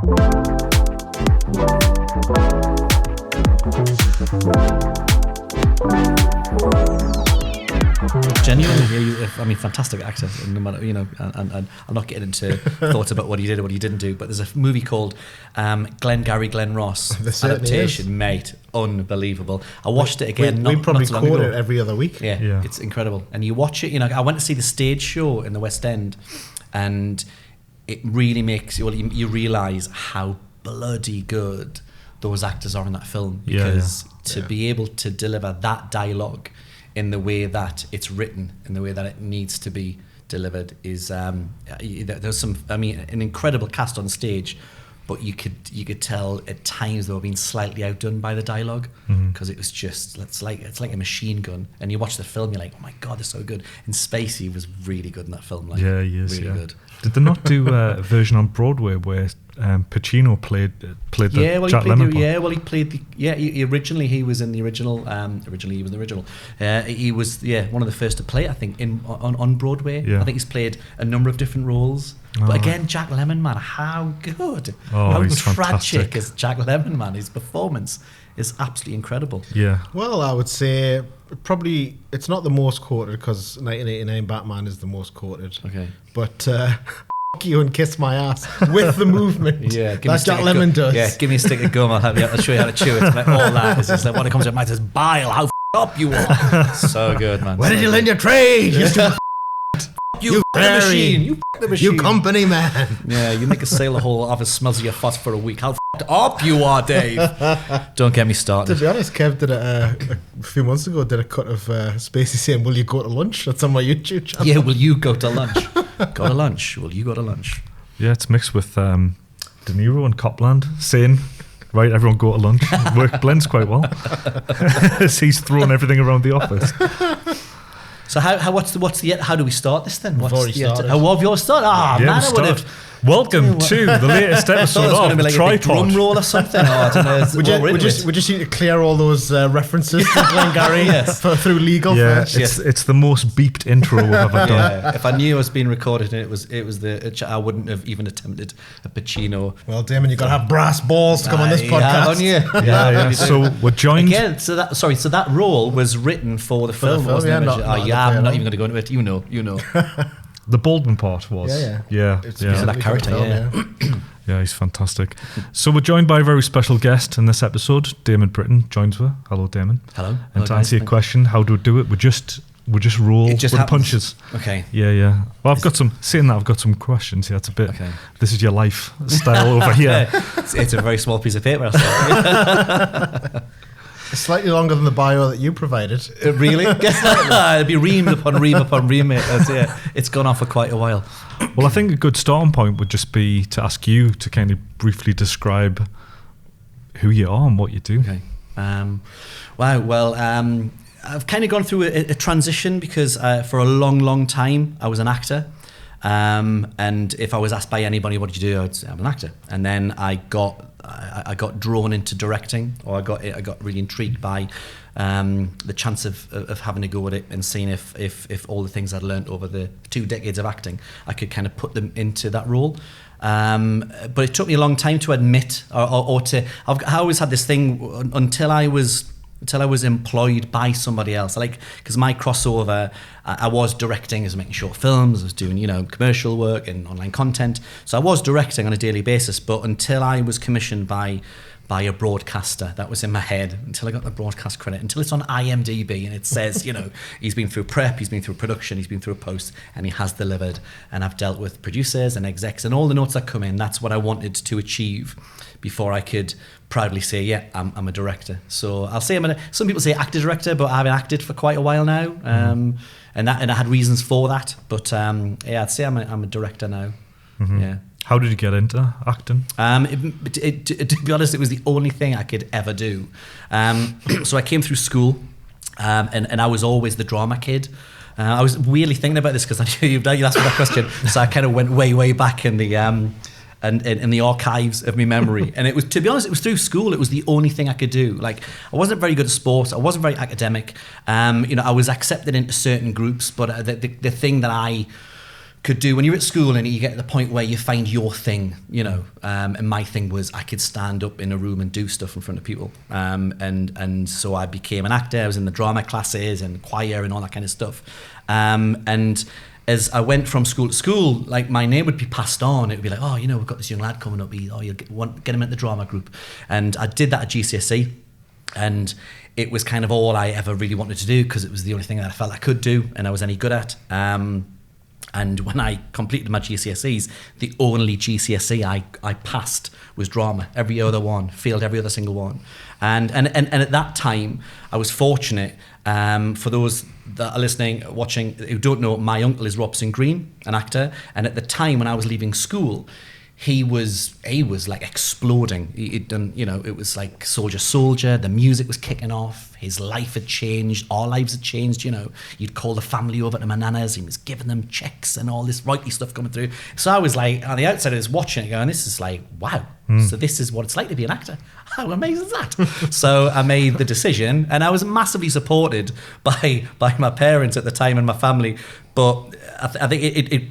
Genuinely, fantastic actor. No matter, and I'm not getting into thoughts about what he did or what he didn't do, but there's a movie called Glengarry Glen Ross adaptation, mate, unbelievable. I watched it again. We probably quote it every other week. Yeah, it's incredible. And you watch it. I went to see the stage show in the West End, and it really makes you realise how bloody good those actors are in that film, because to be able to deliver that dialogue in the way that it's written, in the way that it needs to be delivered, is there's an incredible cast on stage, but you could tell at times they were being slightly outdone by the dialogue, because it was just it's like a machine gun. And you watch the film, you're like, oh my god, they're so good. And Spacey was really good in that film. Like, he is really good. Did they not do a version on Broadway where Pacino played the Jack Lemmon part? He played the originally he was in the original. He was one of the first to play it, I think, on Broadway. I think he's played a number of different roles. But again, Jack Lemmon, man, how good! How he's tragic fantastic. is Jack Lemmon, man? His performance is absolutely incredible. Yeah. Well, I would say probably it's not the most quoted, because 1989 Batman is the most quoted. Okay. But you and kiss my ass with the movement. That Jack Lemmon does. Yeah, give me a stick of gum. I'll show you how to chew it. Like, all that is just like when it comes to mind, says bile. How up you are. So good, man. Where did you learn your trade? You machine. You the machine. You company man. Yeah, you make a sailor hole off, it smells of your fuss for a week. How up you are, Dave. Don't get me started. To be honest, Kev did a few months ago, did a cut of Spacey saying, will you go to lunch? That's on my YouTube channel. Yeah, will you go to lunch? Go to lunch. Will you go to lunch? Yeah, it's mixed with De Niro and Copland saying, right, everyone go to lunch. Work blends quite well. As he's throwing everything around the office. So how do we start this then? We've already started. How have you all started? Man, I would have. Welcome to the latest episode of like TriPOD. Drum roll or something. I don't know. We just need to clear all those references to Glengarry through legal. Yeah, it's the most beeped intro we've ever done. If I knew it was being recorded and I wouldn't have even attempted a Pacino. Well, Daymon, you've got to have brass balls to come on this podcast. On you. Yeah. So we're joined again. So that role was written for the film, wasn't it? I'm not even going to go into it. You know. The Baldwin part was. Yeah. It's that character, Yeah, he's fantastic. So we're joined by a very special guest in this episode. Daymon Britton joins us. Hello, Daymon. Hello. And to answer your question, how do we do it? We just roll with the punches. Okay. Yeah. Well, I've got some questions. Yeah, it's a bit. Okay. This is your life style over here. It's a very small piece of paper. It's slightly longer than the bio that you provided. Really? It'd be ream upon ream upon ream. It's gone on for quite a while. Well, I think a good starting point would just be to ask you to kind of briefly describe who you are and what you do. Okay. Wow. Well, I've kind of gone through a transition because for a long, long time I was an actor. And if I was asked by anybody, what did you do? I'd say I'm an actor. And then I got drawn into directing, or I got really intrigued by the chance of having a go at it and seeing if all the things I'd learned over the 2 decades of acting, I could kind of put them into that role. But it took me a long time to admit, or to. I always had this thing until I was employed by somebody else. Because my crossover, I was directing, I was making short films, I was doing, commercial work and online content. So I was directing on a daily basis, but until I was commissioned by a broadcaster, that was in my head, until I got the broadcast credit, until it's on IMDb and it says, he's been through prep, he's been through production, he's been through a post, and he has delivered. And I've dealt with producers and execs and all the notes that come in. That's what I wanted to achieve before I could proudly say, yeah, I'm a director. So I'll say some people say actor director, but I haven't acted for quite a while now. And I had reasons for that. But I'd say I'm a director now. Mm-hmm. Yeah. How did you get into acting? To be honest, it was the only thing I could ever do. So I came through school, and I was always the drama kid. I was weirdly thinking about this because I knew you'd asked me that question. So I kind of went way back in the in the archives of my memory. And it was, to be honest, it was through school. It was the only thing I could do. Like, I wasn't very good at sports. I wasn't very academic. I was accepted into certain groups, but the thing that I could do when you're at school and you get to the point where you find your thing, you know. And my thing was I could stand up in a room and do stuff in front of people. And so I became an actor. I was in the drama classes and choir and all that kind of stuff. And as I went from school to school, like my name would be passed on. It would be like, oh, you know, we've got this young lad coming up. You'll get him at the drama group. And I did that at GCSE. And it was kind of all I ever really wanted to do because it was the only thing that I felt I could do and I was any good at. And when I completed my GCSEs, the only GCSE I passed was drama. Every other one, failed every other single one. And at that time, I was fortunate. For those that are listening, watching, who don't know, my uncle is Robson Green, an actor. And at the time when I was leaving school, he was like exploding. He'd done, you know, it was like Soldier. The music was kicking off. His life had changed. Our lives had changed. You know, you'd call the family over to my nana's. He was giving them checks and all this royalty stuff coming through. So I was like, on the outside, I was watching it, going, "This is like, wow. So this is what it's like to be an actor. How amazing is that?" So I made the decision, and I was massively supported by my parents at the time and my family. But I think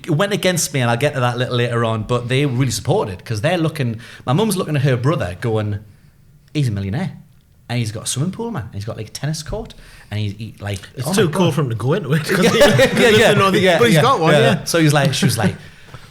it went against me, and I'll get to that a little later on, but they really supported because they're looking, my mum's looking at her brother going, he's a millionaire. And he's got a swimming pool, man. He's got like a tennis court. And he like... It's too cool for him to go into it. But he's got one, yeah. So she was like,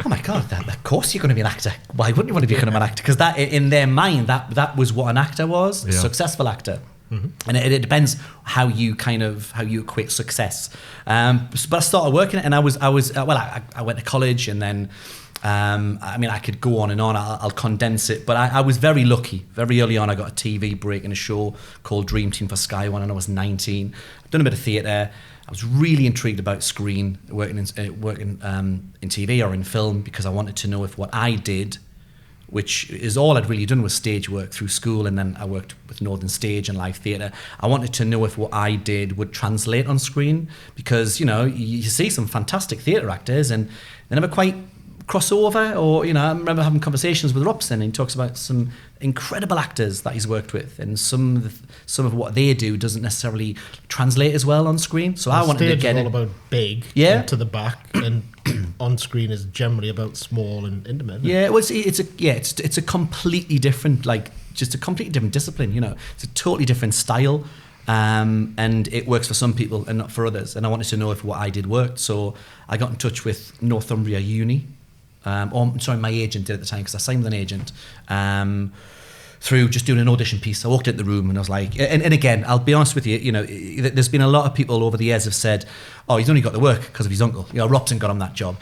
oh my God, of course you're going to be an actor. Why wouldn't you want to become an actor? Because that, in their mind, that was what an actor was, a successful actor. Mm-hmm. And it depends how you equate success. But I started working, and I went to college, and then I could go on and on. I'll condense it, but I was very lucky. Very early on, I got a TV break in a show called Dream Team for Sky One, and I was 19. I'd done a bit of theatre. I was really intrigued about screen, working in TV or in film, because I wanted to know if what I did, which is all I'd really done, was stage work through school, and then I worked with Northern Stage and live theatre. I wanted to know if what I did would translate on screen, because, you know, you see some fantastic theatre actors and they never quite cross over. Or, you know, I remember having conversations with Rupert, and he talks about some incredible actors that he's worked with, and some of what they do doesn't necessarily translate as well on screen. So I wanted to get it all about big, and to the back, and on screen is generally about small and intimate. Yeah, well, it's a completely different, like, just a completely different discipline. You know, it's a totally different style, and it works for some people and not for others. And I wanted to know if what I did worked, so I got in touch with Northumbria Uni. My agent did at the time, because I signed with an agent through just doing an audition piece. I walked into the room and I was like, and again, I'll be honest with you, you know, there's been a lot of people over the years have said, oh, he's only got the work because of his uncle. You know, Robson got him that job.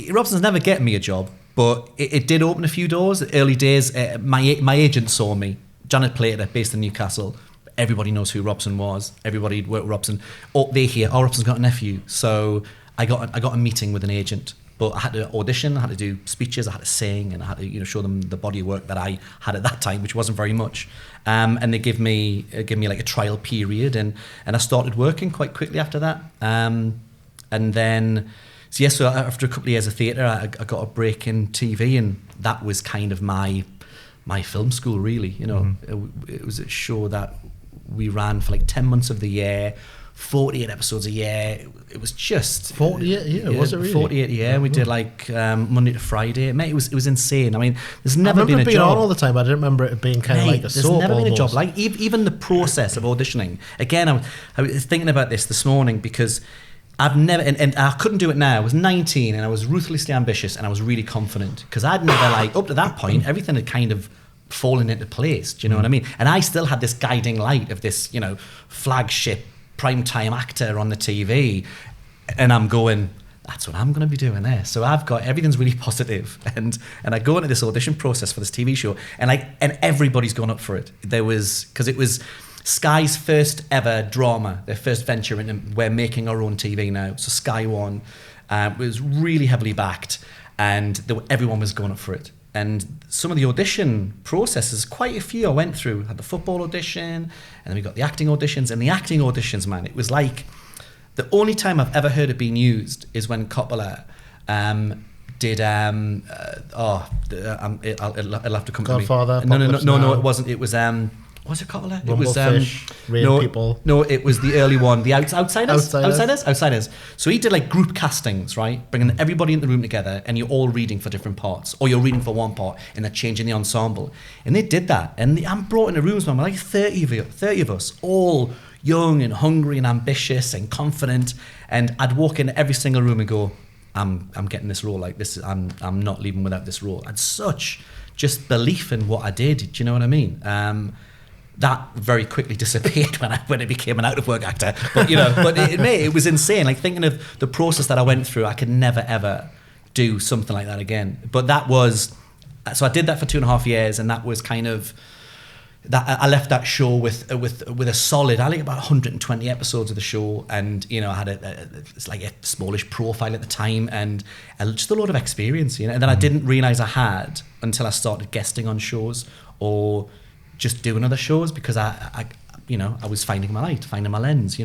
Robson's never getting me a job, but it did open a few doors. Early days, my agent saw me, Janet Plater, based in Newcastle. Everybody knows who Robson was. Everybody worked with Robson. Oh, they hear, oh, Robson's got a nephew. So I got a meeting with an agent. But I had to audition, I had to do speeches, I had to sing, and I had to, you know, show them the body of work that I had at that time, which wasn't very much. And they give me like a trial period, and I started working quite quickly after that. And then, so after a couple of years of theatre, I got a break in TV, and that was kind of my film school, really. You know, it was a show that we ran for like 10 months of the year. 48 episodes a year. It was just 48 a year. Was it really? 48 a year. Mm-hmm. We did like Monday to Friday. Mate, it was insane. I mean, there's never been a job. I remember being on all the time. I didn't remember it being kind of like a soap. There's never been a job like even the process of auditioning. Again, I was thinking about this morning, because I've never, and I couldn't do it now. I was 19 and I was ruthlessly ambitious, and I was really confident, because I'd never, like, up to that point, everything had kind of fallen into place. Do you know what I mean? And I still had this guiding light of this, you know, flagship primetime actor on the TV, and I'm going, that's what I'm going to be doing there. So I've got, everything's really positive, and I go into this audition process for this TV show, and everybody's gone up for it. Because it was Sky's first ever drama, their first venture into, we're making our own TV now. So Sky One was really heavily backed, and everyone was going up for it. And some of the audition processes, quite a few I went through. I had the football audition, and then we got the acting auditions. And the acting auditions, man, it was like, the only time I've ever heard it being used is when Coppola did, it'll have to come Godfather, to me. No, it wasn't. It was, What's it called? It Rumblefish, Rain People. No, it was the early one. The Outsiders. So he did like group castings, right? Bringing everybody in the room together, and you're all reading for different parts, or you're reading for one part, and they're changing the ensemble. And they did that, and I'm brought into rooms, man, like 30 of us, all young and hungry and ambitious and confident. And I'd walk into every single room and go, I'm getting this role. Like this, I'm not leaving without this role. I had such just belief in what I did. Do you know what I mean? That very quickly disappeared when I became an out of work actor. But it was insane. Like thinking of the process that I went through, I could never ever do something like that again. But that was, so I did that for 2.5 years, and that was kind of that. I left that show with a solid, I think about 120 episodes of the show, and I had it's like a smallish profile at the time, and just a lot of experience, and then I didn't realize I had until I started guesting on shows or just doing other shows, because I was finding my light, finding my lens,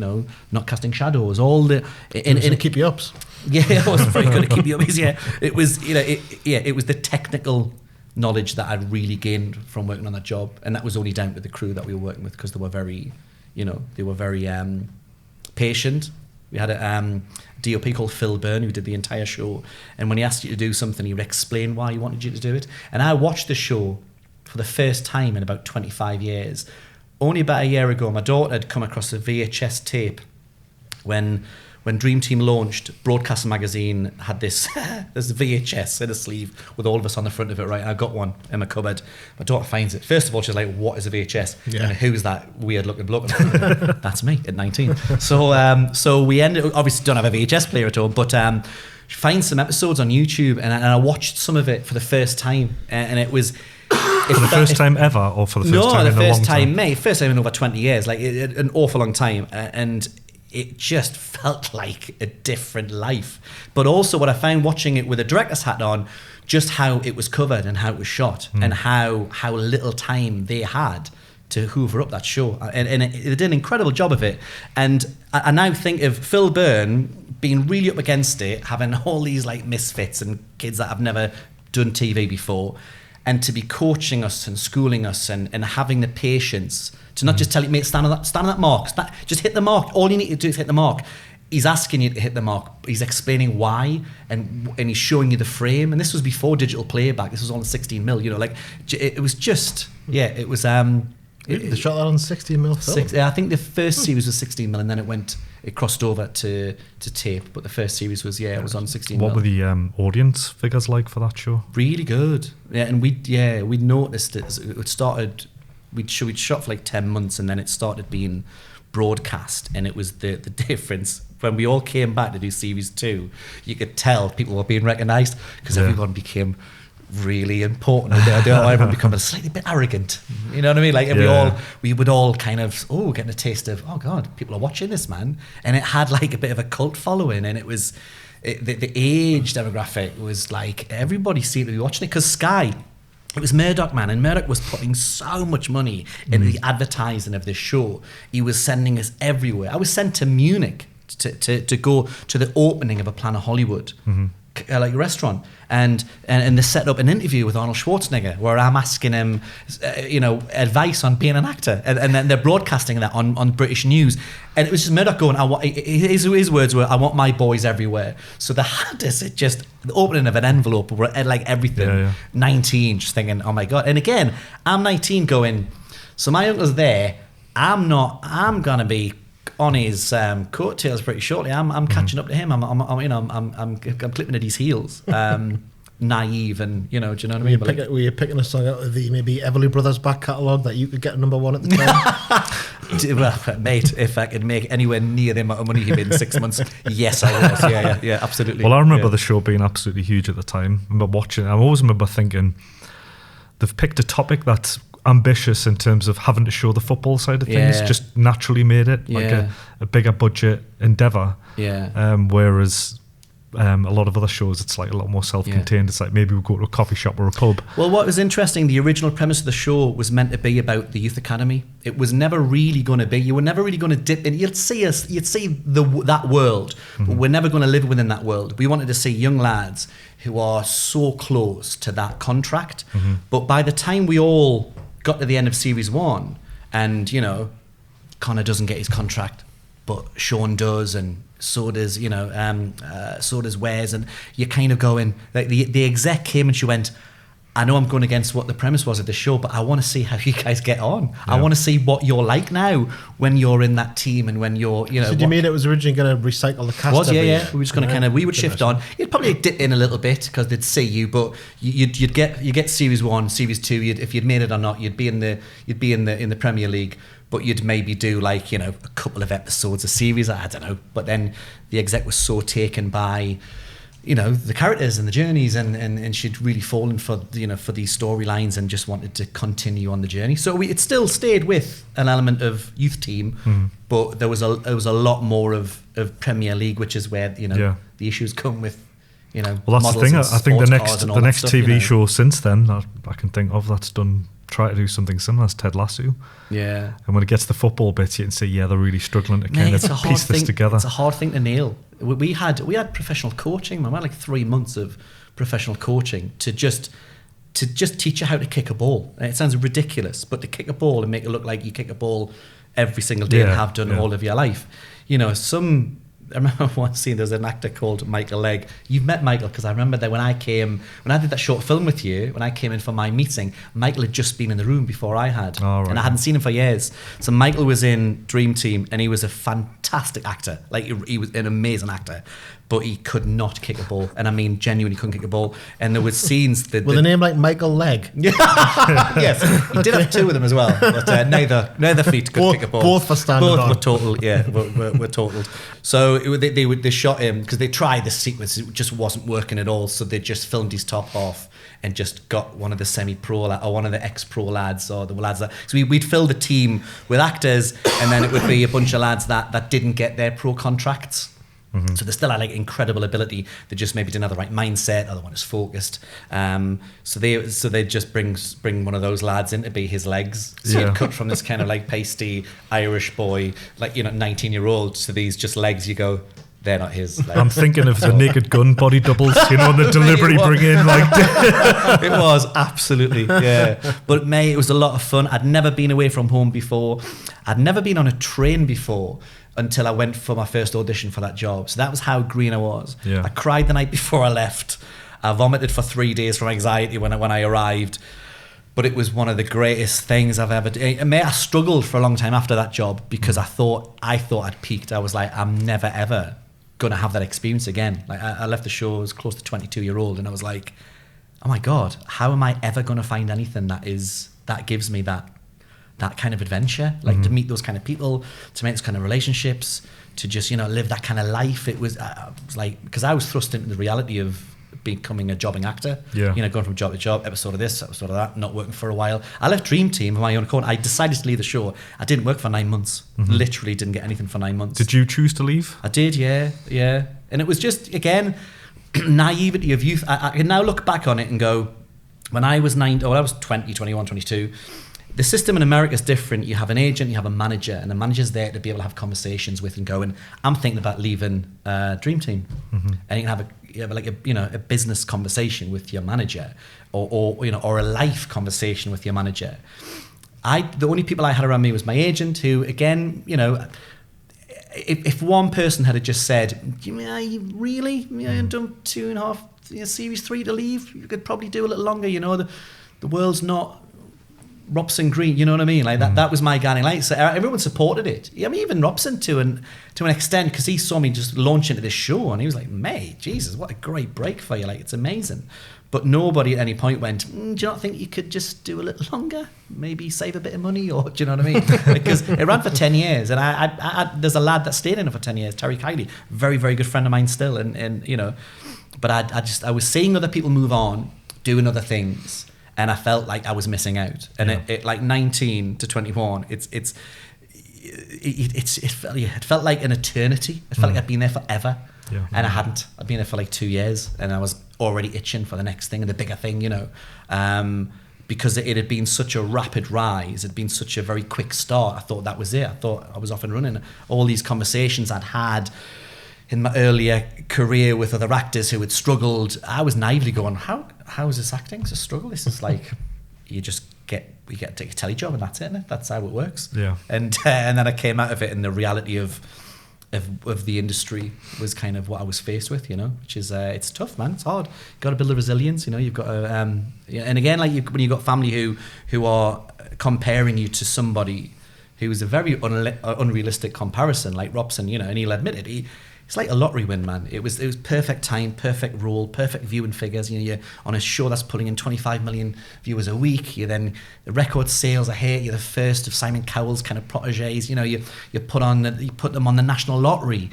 not casting shadows, all the in keep you ups. Yeah, I was very good at keep you up. Yeah, it was it was the technical knowledge that I'd really gained from working on that job, and that was only down to the crew that we were working with, because they were very, patient. We had a DOP called Phil Byrne who did the entire show, and when he asked you to do something, he would explain why he wanted you to do it. And I watched the show for the first time in about 25 years. Only about a year ago, my daughter had come across a VHS tape when Dream Team launched. Broadcast Magazine had this VHS in a sleeve with all of us on the front of it, right? And I got one in my cupboard. My daughter finds it. First of all, she's like, what is a VHS? Yeah. And who's that weird looking bloke? That's me at 19. So we obviously don't have a VHS player at all, but she finds some episodes on YouTube, and I watched some of it for the first time, and it was... For the first time ever, or for the first time in a long time? No, the first time, mate. First time in over 20 years, like an awful long time. And it just felt like a different life. But also what I found watching it with a director's hat on, just how it was covered and how it was shot, and how little time they had to hoover up that show. And it did an incredible job of it. And I now think of Phil Byrne being really up against it, having all these like misfits and kids that have never done TV before, and to be coaching us and schooling us and having the patience to not just tell you, mate, stand on that mark, just hit the mark. All you need to do is hit the mark. He's asking you to hit the mark. He's explaining why, and he's showing you the frame. And this was before digital playback. This was on 16mm. It was just, it was. They shot that on 16mm film. I think the first series was 16mm, and then it crossed over to tape. But the first series was it was on 16mm. What were the audience figures like for that show? Really good. Yeah, and we noticed it started. We'd shot for like 10 months, and then it started being broadcast, and it was the difference. When we all came back to do series 2, you could tell people were being recognised, because everyone became really important. Everyone become a slightly bit arrogant. You know what I mean? Like we would all kind of getting a taste of, oh God, people are watching this, man. And it had like a bit of a cult following, and it was the age demographic was like everybody seemed to be watching it, because Sky. It was Murdoch, man, and Murdoch was putting so much money into the advertising of this show. He was sending us everywhere. I was sent to Munich to go to the opening of a Planet Hollywood like restaurant, and they set up an interview with Arnold Schwarzenegger where I'm asking him, advice on being an actor, and then they're broadcasting that on British news, and it was just Murdoch going, his words were, I want my boys everywhere. So they had this, the opening of an envelope where like everything, 19, just thinking, oh my God. And again, I'm 19 going, so my uncle's there, I'm gonna be on his coattails pretty shortly. I'm catching up to him. I'm clipping at his heels. Naive, and do you know what I mean? Were you picking a song out of the maybe Everly Brothers back catalogue that you could get number 1 at the time? Well, mate, if I could make anywhere near the amount of money he made in 6 months, yes, I was. Yeah, absolutely. Well, I remember the show being absolutely huge at the time. I remember watching it. I always remember thinking, they've picked a topic that's ambitious in terms of having to show the football side of things, just naturally made it like a bigger budget endeavour. Whereas a lot of other shows, it's like a lot more self-contained. It's like maybe we'll go to a coffee shop or a pub. Well, what was interesting, the original premise of the show was meant to be about the youth academy. It was never really going to be. You were never really going to dip in. You'd see that world, but we're never going to live within that world. We wanted to see young lads who are so close to that contract. But by the time we all got to the end of series 1, And, Connor doesn't get his contract, but Sean does, and so does, so does Wes. And you're kind of going, like the exec came and she went, I know I'm going against what the premise was of the show, but I want to see how you guys get on. Yeah. I want to see what you're like now when you're in that team and when you're, So do you mean it was originally going to recycle the cast? Yeah. We were just going to we would shift on. You'd probably dip in a little bit because they'd see you, but you'd get series 1, series 2. If you'd made it or not, you'd be in the Premier League, but you'd maybe do like a couple of episodes a series. I don't know. But then the exec was so taken by the characters and the journeys, and she'd really fallen for these storylines and just wanted to continue on the journey. So it still stayed with an element of youth team, but there was a lot more of Premier League, which is where the issues come with Well, that's the thing. I think the next TV show since then that I can think of that's done try to do something similar as Ted Lasso. Yeah. And when it gets to the football bit, you can see they're really struggling to kind of piece this together. It's a hard thing to nail. We had professional coaching. We had like 3 months of professional coaching to just teach you how to kick a ball. And it sounds ridiculous, but to kick a ball and make it look like you kick a ball every single day and have done all of your life. I remember one scene, there's an actor called Michael Legg. You've met Michael because I remember that when I did that short film with you, when I came in for my meeting, Michael had just been in the room before I had. Oh, right. And I hadn't seen him for years. So Michael was in Dream Team and he was a fantastic actor. Like he was an amazing actor, but he could not kick a ball. And I mean, genuinely couldn't kick a ball. And there was scenes that... With a name like Michael Legg? Yes. He did have 2 of them as well, but neither feet could kick a ball. Both for standing on. Both were total, were totaled. So they shot him because they tried the sequence. It just wasn't working at all. So they just filmed his top off and just got one of the semi-pro or one of the ex-pro lads or the lads that... So we'd fill the team with actors and then it would be a bunch of lads that didn't get their pro contracts. Mm-hmm. So they still had like incredible ability. They just maybe didn't have the right mindset. Other one is focused. So they just bring one of those lads in to be his legs. So you'd cut from this kind of like pasty Irish boy, like 19-year-old, to these just legs. You go, they're not his legs. I'm thinking of the Naked Gun body doubles, and the delivery bring in like. It was absolutely But mate, it was a lot of fun. I'd never been away from home before. I'd never been on a train before. Until I went for my first audition for that job. So that was how green I was. Yeah. I cried the night before I left. I vomited for 3 days from anxiety when I arrived. But it was one of the greatest things I've ever done. I struggled for a long time after that job because I thought I'd peaked. I was like, I'm never ever going to have that experience again. Like I left the show, I was close to 22-year-old, and I was like, oh my God, how am I ever going to find anything that gives me that kind of adventure, like to meet those kind of people, to make those kind of relationships, to just live that kind of life. It was like, because I was thrust into the reality of becoming a jobbing actor, going from job to job, episode of this, episode of that, not working for a while. I left Dream Team on my own accord. I decided to leave the show. I didn't work for 9 months. Literally didn't get anything for 9 months. Did you choose to leave? I did, yeah. And it was just, again, naivety of youth. I can now look back on it and go, when I was I was 20, 21, 22, the system in America is different. You have an agent, you have a manager, and the manager's there to be able to have conversations with and going, I'm thinking about leaving Dream Team. And you can have a business conversation with your manager or a life conversation with your manager. The only people I had around me was my agent, who, again, if one person had just said, really? I've done 2.5, series 3 to leave? You could probably do a little longer, the world's not Robson Green, you know what I mean? Like that was my guiding light. So everyone supported it. I mean, even Robson to an extent, because he saw me just launch into this show and he was like, mate, Jesus, what a great break for you. Like, it's amazing. But nobody at any point went, do you not think you could just do a little longer? Maybe save a bit of money, or do you know what I mean? Because it ran for 10 years. And I there's a lad that stayed in it for 10 years, Terry Kiley, very, very good friend of mine still. And but I was seeing other people move on, doing other things. And I felt like I was missing out. And it like 19 to 21, it felt like an eternity. It felt like I'd been there forever. Yeah. And I hadn't. I'd been there for like 2 years, and I was already itching for the next thing and the bigger thing, because it had been such a rapid rise. It had been such a very quick start. I thought that was it. I thought I was off and running. All these conversations I'd had in my earlier career with other actors who had struggled, I was naively going, how is this acting? It's a struggle. This is like, you just we get to take a telly job, and that's it, isn't it? That's how it works. Yeah. And then I came out of it, and the reality of the industry was kind of what I was faced with, which is it's tough, man. It's hard. You've got to build a resilience, you've got to and again, like when you've got family who are comparing you to somebody who is a very unrealistic comparison, like Robson, and he'll admit it. It's like a lottery win, man. It was perfect time, perfect role, perfect viewing figures. You're on a show that's pulling in 25 million viewers a week. The record sales are here. You're the first of Simon Cowell's kind of proteges. You put them on the national lottery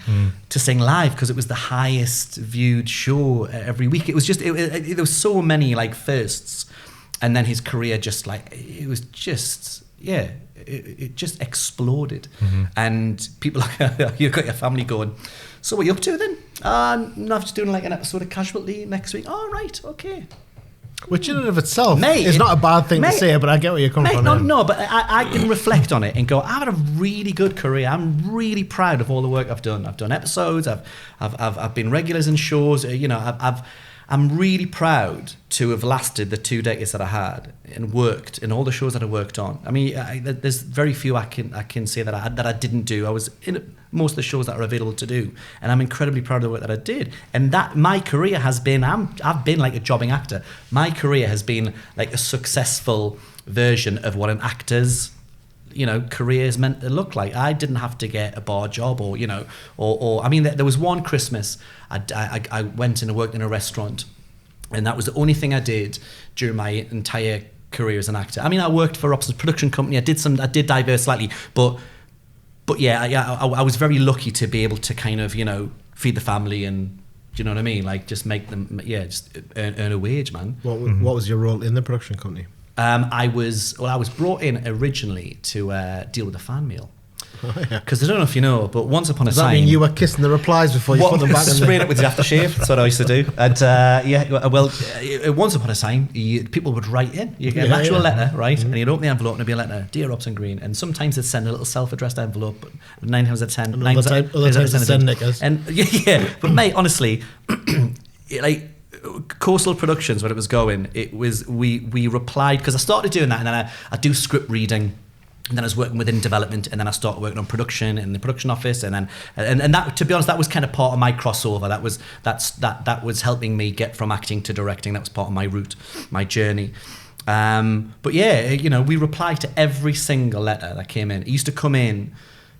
to sing live because it was the highest viewed show every week. It was just there was so many like firsts, and then his career just like it was just it just exploded, and people you've got your family going, so what are you up to then? I'm just doing like an episode of Casualty next week. Oh, right, okay. Which in and of itself is not a bad thing to say, but I get where you're coming from. No, but I can reflect on it and go, I've had a really good career. I'm really proud of all the work I've done. I've done episodes. I've been regulars in shows. I'm really proud to have lasted the 2 decades that I had and worked in all the shows that I worked on. I mean, there's very few I can say that I didn't do. I was in most of the shows that are available to do, and I'm incredibly proud of the work that I did. And that my career has been, I've been like a jobbing actor. My career has been like a successful version of what an actor's career is meant to look like. I didn't have to get a bar job or I mean, there was one Christmas I went and worked in a restaurant, and that was the only thing I did during my entire career as an actor. I mean, I worked for Robson's production company. I did diverse slightly, but I was very lucky to be able to kind of feed the family and, do you know what I mean? Like just make them just earn a wage, man. What was your role in the production company? I was brought in originally to deal with the fan mail. Because I don't know if you know, but once upon a time... Does that mean you were kissing the replies before you put them back in there? Spraying it with the aftershave. That's what I used to do. And once upon a time, people would write in. You get an actual letter, right? Mm-hmm. And you'd open the envelope and it'd be a letter, Dear Robson Green. And sometimes they'd send a little self-addressed envelope, but 9 times out of 10... Other times they'd send knickers. And but mate, honestly, like... Coastal Productions, when it was going, it was we replied, because I started doing that, and then I do script reading, and then I was working within development, and then I started working on production in the production office, and then and that, to be honest, that was kind of part of my crossover. That was helping me get from acting to directing. That was part of my route, my journey. But yeah, we replied to every single letter that came in. It used to come in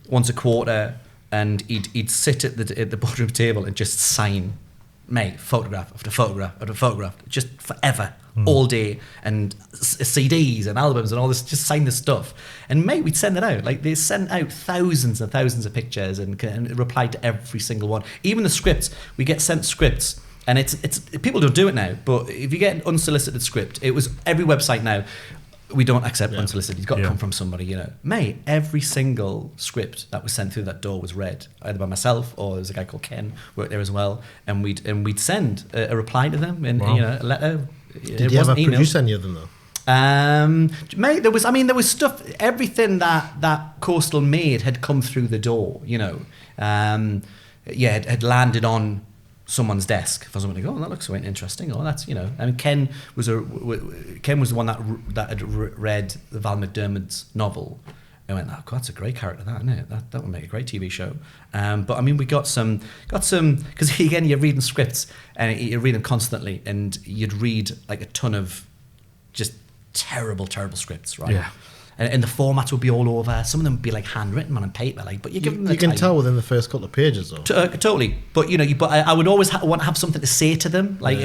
once a quarter, and he'd sit at the boardroom table and just sign. Mate, photograph after photograph after photograph, just forever, all day, and CDs and albums and all this, just sign this stuff. And mate, we'd send it out. Like, they sent out thousands and thousands of pictures and replied to every single one. Even the scripts, we get sent scripts, and it's people don't do it now, but if you get an unsolicited script, it was every website now, we don't accept unsolicited. You've got to come from somebody, Mate, every single script that was sent through that door was read, either by myself or there's a guy called Ken, worked there as well, and we'd send a reply to them and a letter. Did you ever produce any of them though? Mate, there was stuff. Everything that Coastal made had come through the door. It had landed on someone's desk for someone to go, that looks so interesting. Oh, that's Ken was the one that had read the Val McDermid's novel. I went, oh God, that's a great character, that, isn't it? That would make a great TV show. But I mean, we got some because again, you're reading scripts and you read them constantly, and you'd read like a ton of just terrible scripts, right? Yeah. And the formats would be all over. Some of them would be like handwritten on paper, like. But you give them the time. You can tell within the first couple of pages, though. Totally, but but I would always want to have something to say to them, like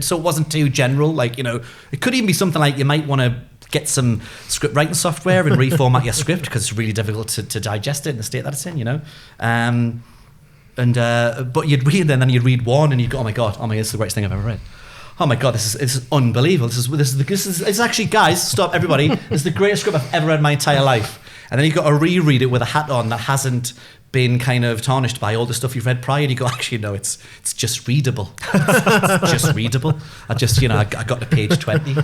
so it wasn't too general. Like it could even be something like you might want to get some script writing software and reformat your script because it's really difficult to digest it in the state that it's in, But you'd read and then you'd read one and you'd go, oh my God, this is the greatest thing I've ever read. Oh my God, this is unbelievable. This is actually, guys, stop everybody. This is the greatest script I've ever read in my entire life. And then you've got to reread it with a hat on that hasn't been kind of tarnished by all the stuff you've read prior. And you go, actually, no, it's just readable. It's just readable. I got to page 20. You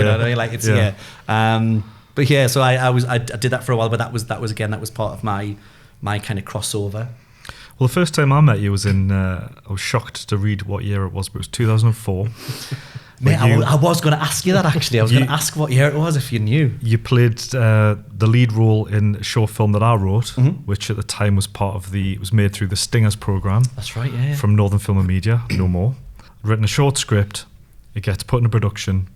know what I mean? Like But yeah, so I did that for a while, but that was part of my kind of crossover. Well, the first time I met you was I was shocked to read what year it was, but it was 2004. Mate, I was going to ask you that, actually. I was going to ask what year it was if you knew. You played the lead role in a short film that I wrote, which at the time was it was made through the Stingers programme. That's right, yeah. From Northern Film and Media, no more. I'd written a short script. It gets put into production.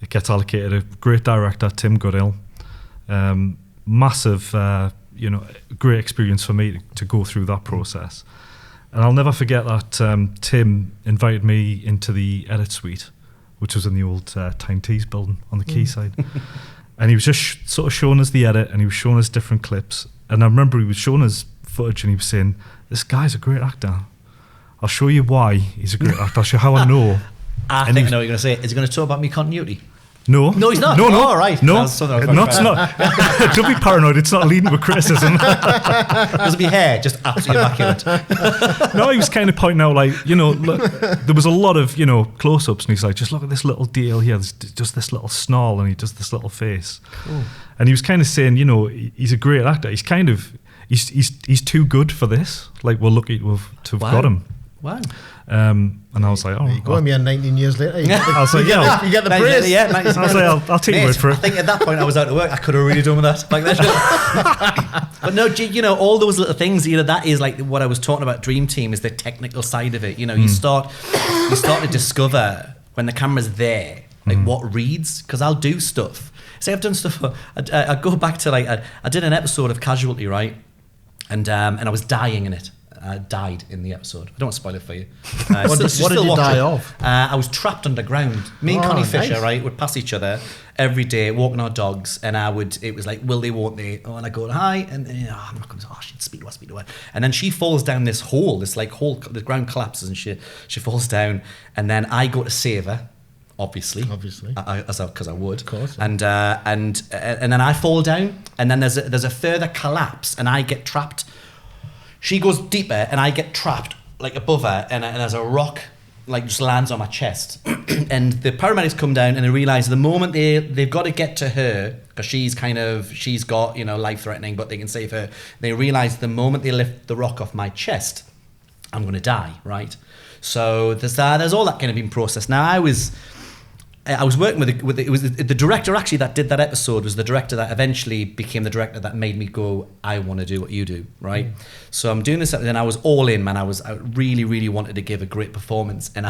It gets allocated a great director, Tim Goodhill. Massive, great experience for me to go through that process. And I'll never forget that Tim invited me into the edit suite, which was in the old Tyne Tees building on the quayside. And he was just sort of showing us the edit, and he was showing us different clips. And I remember he was showing us footage, and he was saying, "This guy's a great actor. I'll show you why he's a great actor. I'll show you how I know." I think I know what you're going to say. Is he going to talk about me continuity? No. No, he's not. No. Oh, right. No, it's not. Don't be paranoid. It's not leading with criticism. Doesn't be hair, just absolutely immaculate. No, he was kind of pointing out, like, look, there was a lot of, close-ups, and he's like, just look at this little deal here. There's just this little snarl, and he does this little face. Cool. And he was kind of saying, he's a great actor. He's kind of, he's too good for this. Like, we're lucky to have got him. Wow. And I was like, you go me 19 years later. I was like, you get the praise. Yeah, I was like, I'll take your word for it. I think at that point I was out of work. I could have really done with that back then. But no, all those little things, that is like what I was talking about. Dream Team is the technical side of it. You start to discover when the camera's there, like what reads. Because I'll do stuff. Say I've done stuff. I go back to I did an episode of Casualty, right, and I was dying in it. Died in the episode. I don't want to spoil it for you. What did you die of? I was trapped underground. Me and Connie Fisher, nice. right, would pass each other every day, walking our dogs, and it was like, will they, won't they? Oh, and I go, hi, and I'm not going to, she'd speak to her. And then she falls down this hole, the ground collapses, and she falls down, and then I go to save her. Obviously, because I would, of course, yeah. And then I fall down, and then there's a further collapse, and I get trapped. She goes deeper, and I get trapped like above her, and there's a rock like just lands on my chest. And the paramedics come down, and they realise the moment they've got to get to her, because she's got life threatening, but they can save her. They realise the moment they lift the rock off my chest, I'm going to die, right? So there's all that kind of being processed. Now I was working with it was the director actually that did that episode was the director that eventually became the director that made me go, I want to do what you do, right? So I'm doing this, and I was all in, man. I really, really wanted to give a great performance, and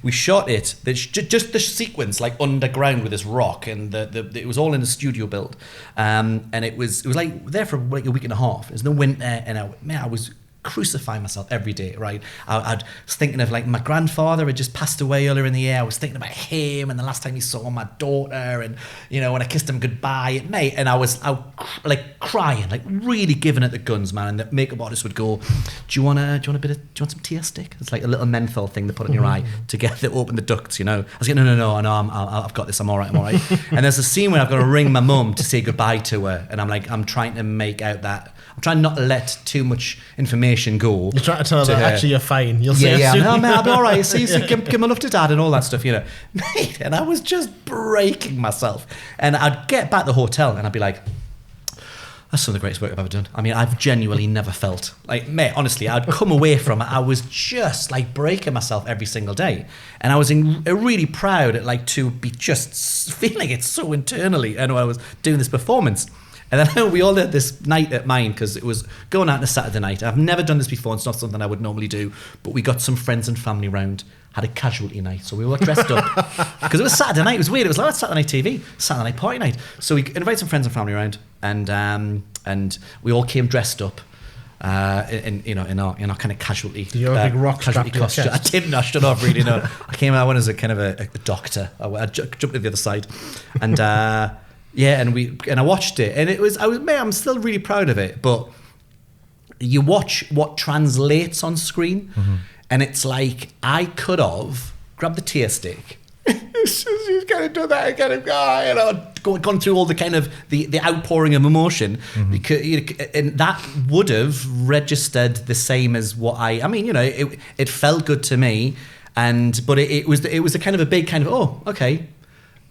we shot it. Just the sequence like underground with this rock, and it was all in a studio build, and it was like there for like a week and a half. There's no winter, and I was crucifying myself every day, right? I was thinking of like my grandfather had just passed away earlier in the year. I was thinking about him and the last time he saw my daughter, and when I kissed him goodbye, mate, and I was like crying, like really giving it the guns, man. And the makeup artist would go, do you want some tear stick? It's like a little menthol thing they put in your eye to open the ducts, I was like, no, I've got this, I'm all right. And there's a scene where I've got to ring my mum to say goodbye to her, and I'm trying to make out that I'm trying not to let too much information go. You're trying to tell her that actually you're fine. You'll see her soon. No, man, I'll be all right. See, give my love to dad and all that stuff, Mate, and I was just breaking myself. And I'd get back to the hotel and I'd be like, that's some of the greatest work I've ever done. I mean, I've genuinely never felt like, mate, honestly, I'd come away from it. I was just like breaking myself every single day. And I was really proud at to be just feeling it so internally. And I was doing this performance. And then we all had this night at mine, because it was going out on a Saturday night. I've never done this before. It's not something I would normally do. But we got some friends and family round, had a casualty night. So we all dressed up. Because it was Saturday night. It was weird. It was like Saturday night TV, Saturday night party night. So we invited some friends and family around. And we all came dressed up. In our kind of casualty. Did you have a big rock casualty costume? I didn't. I should have really. No, I came out as a kind of a doctor. I jumped to the other side, and and I watched it, and I'm still really proud of it. But you watch what translates on screen, and it's like I could have grabbed the tear stick. He's kind of done that and kind of gone through all the kind of the outpouring of emotion, because and that would have registered the same as what it felt good to me, but it was a kind of a big kind of, oh, okay.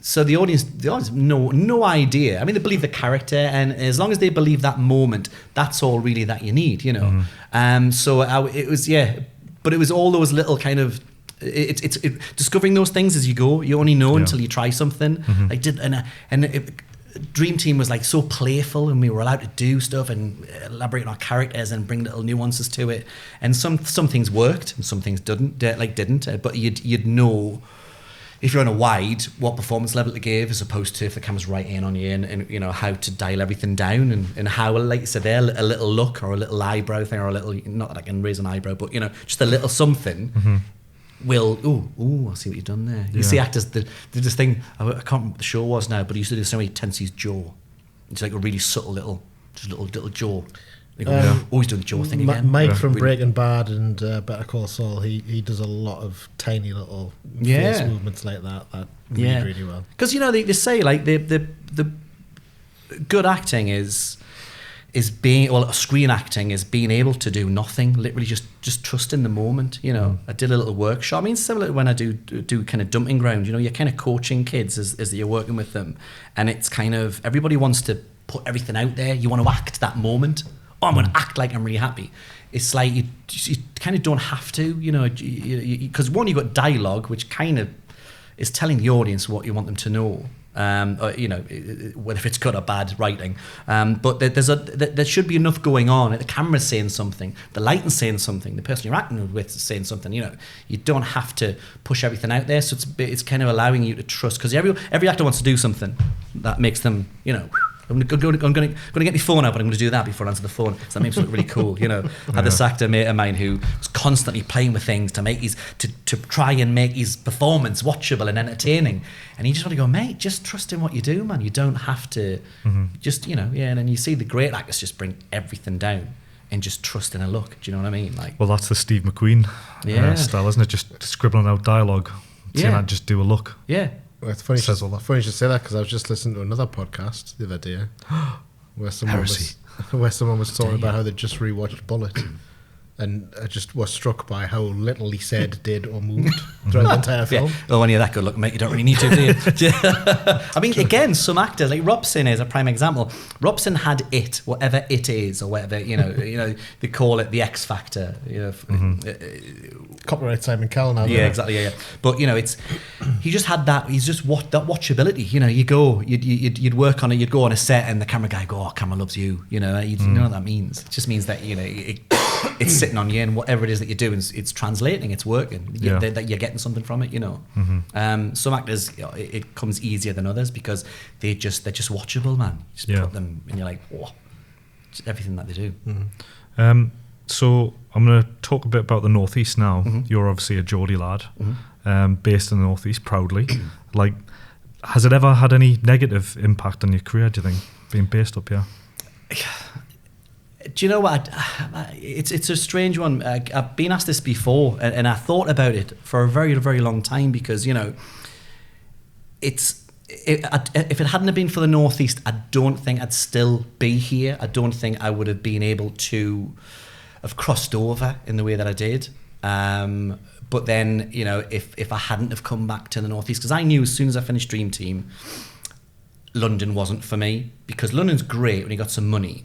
So the audience no idea. I mean, they believe the character, and as long as they believe that moment, that's all really that you need, So it was, but it was all those little kind of it's discovering those things as you go. You only know until you try something. Dream Team was like so playful, and we were allowed to do stuff and elaborate on our characters and bring little nuances to it. And some things worked and some things didn't. But you'd know if you're on a wide what performance level to give, as opposed to if the camera's right in on you, and you know how to dial everything down, and how, like you said there, a little look or a little eyebrow thing, or a little, not that I can raise an eyebrow, but you know, just a little something. Will, I see what you've done there. You see actors, they do this thing, I can't remember what the show was now, but he used to do so many tense his jaw. It's like a really subtle little jaw. Always doing the jaw thing again. Mike from Breaking Bad and Better Call Saul, he does a lot of tiny little face movements like that read really well. Because, you know, they say, like, the good acting is being, well, screen acting is being able to do nothing, literally just trust in the moment. You know, I did a little workshop. I mean, similar to when I do kind of dumping ground. You know, you're kind of coaching kids as you're working with them, and it's kind of, everybody wants to put everything out there. You want to act that moment. Oh, I'm going to act like I'm really happy. It's like you kind of don't have to. You know, because one, you've got dialogue, which kind of is telling the audience what you want them to know. Or, you know, whether it's good or bad writing, but there should be enough going on. The camera's saying something, the lighting's saying something, the person you're acting with is saying something. You know, you don't have to push everything out there. So it's kind of allowing you to trust, because every actor wants to do something that makes them, you know, I'm going to get my phone out, but I'm going to do that before I answer the phone. So that makes it look really cool, you know. I had this actor mate of mine who was constantly playing with things to make to try and make his performance watchable and entertaining. And you just want to go, mate, just trust in what you do, man. You don't have to just, you know, And then you see the great actors just bring everything down and just trust in a look. Do you know what I mean? Like, well, that's the Steve McQueen style, isn't it? Just scribbling out dialogue. Seeing that, just do a look. Yeah. Well, it's funny you should say that, because I was just listening to another podcast the other day where someone was talking about how they just rewatched Bullet, and I just was struck by how little he said, did, or moved throughout the entire film. Yeah. Well, when you're that good, look, mate, you don't really need to, do you? I mean, again, some actors, like Robson is a prime example. Robson had it, whatever it is, or whatever, you know, they call it the X Factor. You know, copyright Simon Cowell now. Yeah, exactly. Yeah. But you know, he just had that. He's just that watchability. You know, you'd work on it. You'd go on a set, and the camera guy go, "Oh, camera loves you." You know, you know what that means. It just means that, you know, it's sitting on you, and whatever it is that you're doing, it's translating. It's working. That you're getting something from it. You know, some actors, it comes easier than others because they're just watchable, man. You just put them, and you're like, oh, just everything that they do. So I'm going to talk a bit about the Northeast now. You're obviously a Geordie lad, based in the Northeast, proudly. Like, has it ever had any negative impact on your career, do you think, being based up here? Do you know what? It's a strange one. I've been asked this before, and I thought about it for a very, very long time, because, you know, if it hadn't have been for the Northeast, I don't think I'd still be here. I don't think I would have been able to have crossed over in the way that I did. But then, you know, if I hadn't have come back to the Northeast, because I knew as soon as I finished Dream Team, London wasn't for me, because London's great when you got some money,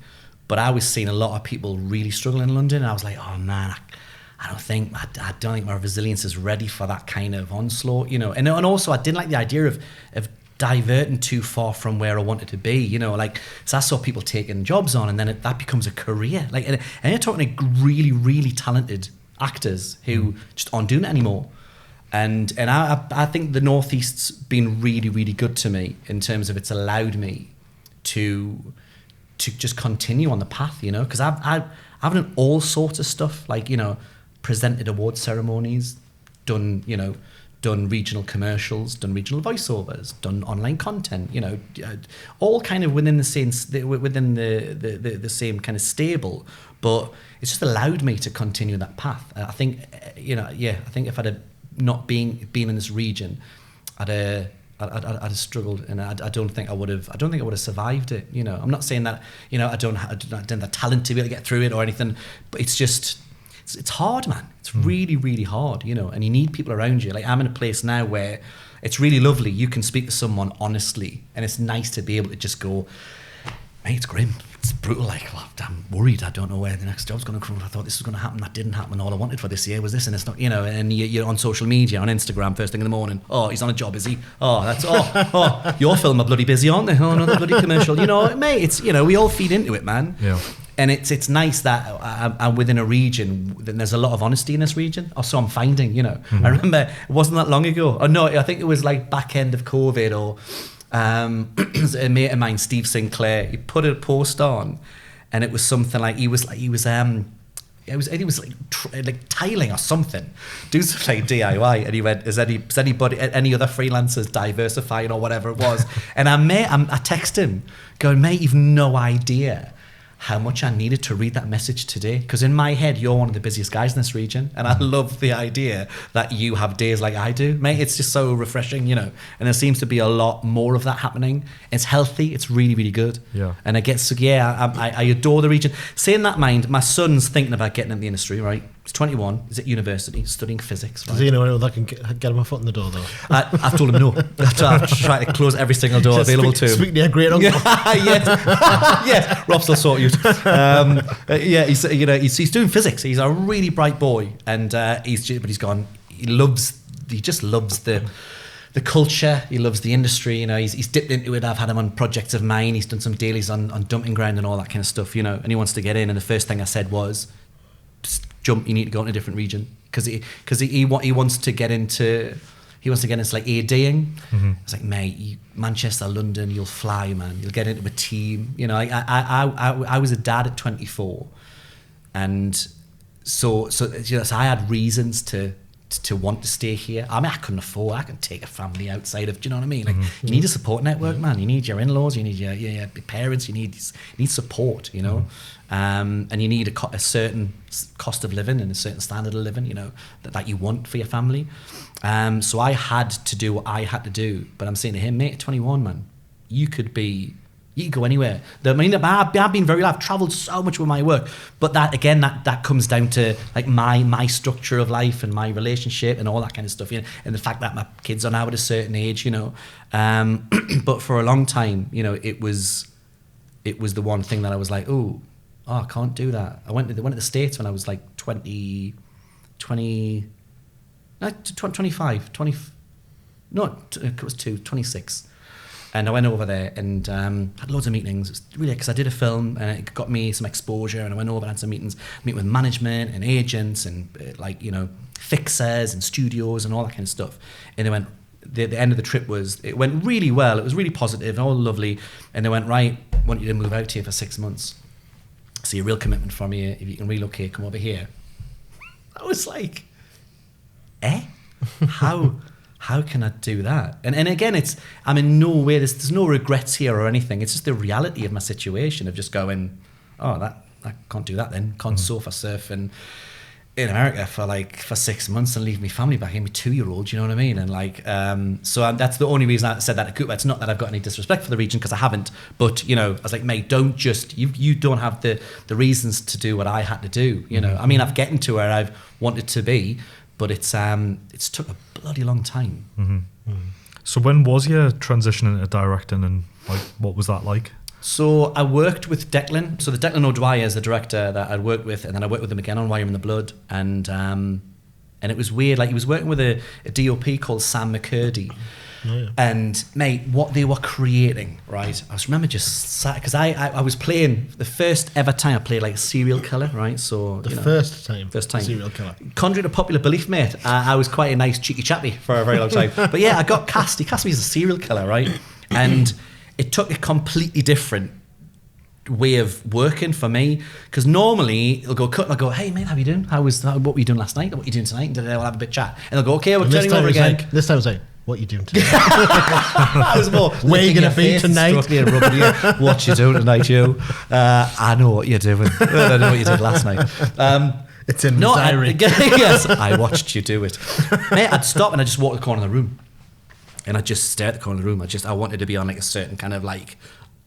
but I was seeing a lot of people really struggling in London, and I was like, oh man, I don't think my resilience is ready for that kind of onslaught, you know. And also I didn't like the idea of diverting too far from where I wanted to be, you know. Like, so I saw people taking jobs on, and then that becomes a career. Like, and you're talking to really, really talented actors who just aren't doing it anymore. And I think the Northeast's been really, really good to me in terms of it's allowed me to just continue on the path, you know, because I've done all sorts of stuff, like, you know, presented award ceremonies, done regional commercials, done regional voiceovers, done online content, you know, all kind of within the same kind of stable, but it's just allowed me to continue that path. I think, you know, I think if I'd have not been in this region, I'd have struggled, and I don't think I would have survived it. You know, I'm not saying that, you know, I don't have the talent to be able to get through it or anything, but it's just, it's hard, man. It's really, really hard, you know, and you need people around you. Like, I'm in a place now where it's really lovely. You can speak to someone honestly, and it's nice to be able to just go, mate, it's grim. it's brutal. Like, well, I'm worried. I don't know where the next job's going to come. I thought this was going to happen. That didn't happen. All I wanted for this year was this, and it's not, you know. And you're on social media, on Instagram, first thing in the morning. Oh, he's on a job, is he? Oh, that's your film are bloody busy, aren't they? Oh, another bloody commercial. You know, mate. It's, you know, we all feed into it, man. Yeah. And it's nice that I'm within a region, then there's a lot of honesty in this region. Or so I'm finding, you know. I remember it wasn't that long ago. Oh no, I think it was like back end of COVID, or a mate of mine, Steve Sinclair, he put a post on, and it was something like he was like tiling or something, do something like DIY, and he went, is anybody, any other freelancers diversifying or whatever it was? And I text him going, mate, you've no idea how much I needed to read that message today, because in my head you're one of the busiest guys in this region, and I love the idea that you have days like I do, mate. It's just so refreshing, you know. And there seems to be a lot more of that happening. It's healthy, it's really, really good. Yeah. And I adore the region. Saying that, mind, my son's thinking about getting in the industry, right? He's 21, he's at university studying physics, right? Does he know anyone that can get him a foot in the door, though? I've told him no. I've tried to close every single door available to him. Speak to your great uncle. Yes, Rob still sort you. He's doing physics. He's a really bright boy, and he's gone. He just loves the culture. He loves the industry. You know, he's dipped into it. I've had him on projects of mine. He's done some dailies on dumping ground and all that kind of stuff. You know, and he wants to get in. And the first thing I said was, just jump. You need to go in a different region, because he wants to get into. He wants to get into like ADing. Mm-hmm. It's like, mate, Manchester, London, you'll fly, man. You'll get into a team. You know, I was a dad at 24, and so I had reasons to want to stay here. I mean, I couldn't afford. I can take a family outside of. Do you know what I mean? Like, you need a support network, man. You need your in-laws. You need your parents. You need support. You know, and you need a certain cost of living and a certain standard of living. You know, that you want for your family. So I had to do what I had to do. But I'm saying to him, mate, at 21, man, you could go anywhere. I've travelled so much with my work, but that comes down to like my structure of life and my relationship and all that kind of stuff, you know, and the fact that my kids are now at a certain age, you know. But for a long time, you know, it was the one thing that I was like, oh, I can't do that. I went to the States when I was like 25, no, it was 26. And I went over there and had loads of meetings. It was really, because I did a film and it got me some exposure, and I went over and had some meetings, meet with management and agents and like, you know, fixers and studios and all that kind of stuff. And they went, the end of the trip it went really well. It was really positive, all lovely. And they went, right, I want you to move out here for 6 months. See a real commitment from you. If you can relocate, come over here. I was like, How can I do that? And again, I'm in no way, there's no regrets here or anything. It's just the reality of my situation of just going, I can't do that then. Can't sofa surf in America for 6 months and leave my family back here, my 2-year-old, you know what I mean? And like, that's the only reason I said that at Cooper. It's not that I've got any disrespect for the region, because I haven't. But, you know, I was like, mate, don't just, you don't have the reasons to do what I had to do, you know? I mean, I've gotten to where I've wanted to be, but it's took a bloody long time. Mm-hmm. Mm-hmm. So when was your transition into directing, and like what was that like? So I worked with Declan. So the Declan O'Dwyer is the director that I'd worked with, and then I worked with him again on Wire in the Blood, and it was weird. Like, he was working with a DOP called Sam McCurdy. Oh, yeah. And mate, what they were creating, right? I just remember because I was playing the first ever time I played like a serial killer, right? So first time serial killer. Contrary to popular belief, mate, I was quite a nice cheeky chappy for a very long time. But yeah, I got cast. He cast me as a serial killer, right? And it took a completely different way of working for me, because normally it'll go cut and I'll go, hey mate, how you doing? What were you doing last night? What are you doing tonight? And we'll have a bit chat, and they'll go, okay, we're turning over again. This time I was like, what are you doing tonight? That was more, where are you going to be tonight? What you doing tonight, you? I know what you're doing. I don't know what you did last night. It's in the diary. Yes, I watched you do it. Mate, I'd stop and I'd just walk to the corner of the room, and I'd just stare at the corner of the room. I wanted to be on like a certain kind of like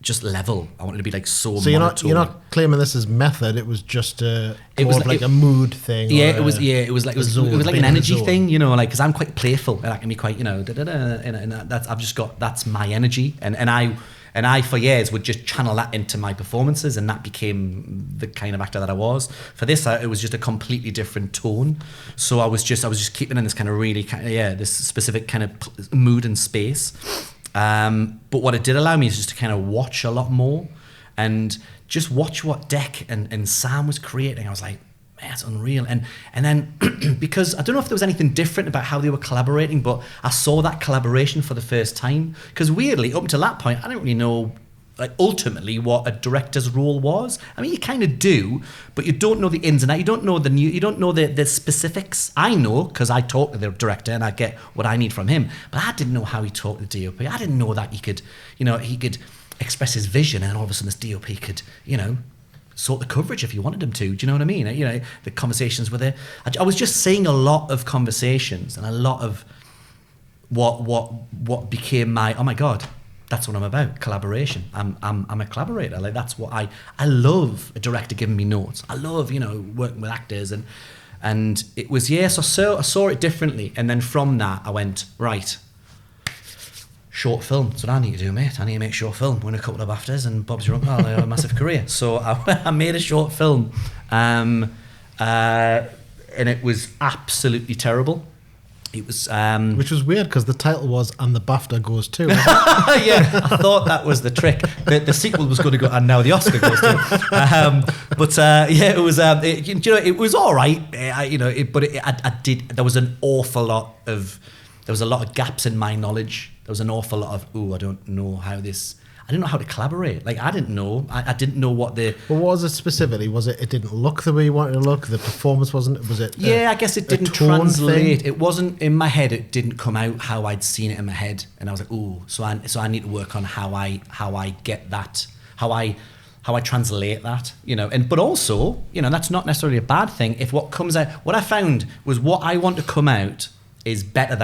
just level. I wanted to be like so monotone. You're not claiming this as method. It was just a mood thing. Yeah, it was like an energy thing, you know, like, because I'm quite playful and I can be quite, you know, and that's my energy, and And I, for years, would just channel that into my performances, and that became the kind of actor that I was. For this, it was just a completely different tone. So I was just keeping in this kind of really, this specific kind of mood and space. But what it did allow me is just to kind of watch a lot more and just watch what Dec and Sam was creating. I was like, man, it's unreal. And then because I don't know if there was anything different about how they were collaborating, but I saw that collaboration for the first time. Because weirdly, up until that point, I didn't really know like ultimately what a director's role was. I mean, you kind of do, but you don't know the ins and outs. You don't know the specifics. I know because I talk to the director and I get what I need from him. But I didn't know how he talked to the DOP. I didn't know that he could express his vision, and all of a sudden this DOP could, sort the coverage if you wanted him to. Do you know what I mean? The conversations with it. I was just seeing a lot of conversations and a lot of what became my, oh my God, that's what I'm about, collaboration. I'm a collaborator. Like that's what I love a director giving me notes. I love, working with actors and it was, so I saw it differently. And then from that I went, right, short film. That's what I need to do, mate. I need to make short film. Win a couple of BAFTAs and Bob's your uncle. I'll have a massive career. So I made a short film, and it was absolutely terrible. It was which was weird because the title was "And the BAFTA Goes Too." Yeah, I thought that was the trick. The sequel was going to go, and now the Oscar goes to. It was. It was all right. There was an awful lot of. There was a lot of gaps in my knowledge. There was an awful lot of, I don't know how this. I didn't know how to collaborate. Like I didn't know. I didn't know what the. Well, what was it specifically? Was it didn't look the way you wanted it to look? The performance wasn't. Was it? I guess it didn't translate. It wasn't in my head. It didn't come out how I'd seen it in my head, and I was like, so I need to work on how I get that, how I translate that, but also, that's not necessarily a bad thing. If what comes out, what I found was what I want to come out is better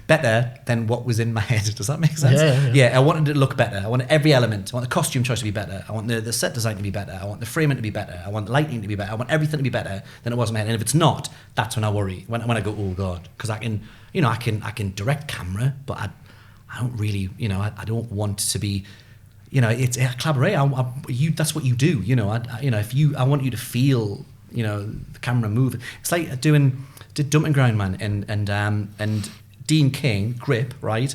better than what was in my head. Does that make sense? Yeah, I wanted it to look better. I wanted every element. I want the costume choice to be better. I want the set design to be better. I want the framing to be better. I want the lighting to be better. I want everything to be better than it was in my head. And if it's not, that's when I worry. When I go, oh God, because I can direct camera, but I don't really, I don't want to be. It's a collaborate. That's what you do. I want you to feel. The camera move. It's like did Dumping Ground Man and Dean King, Grip, right?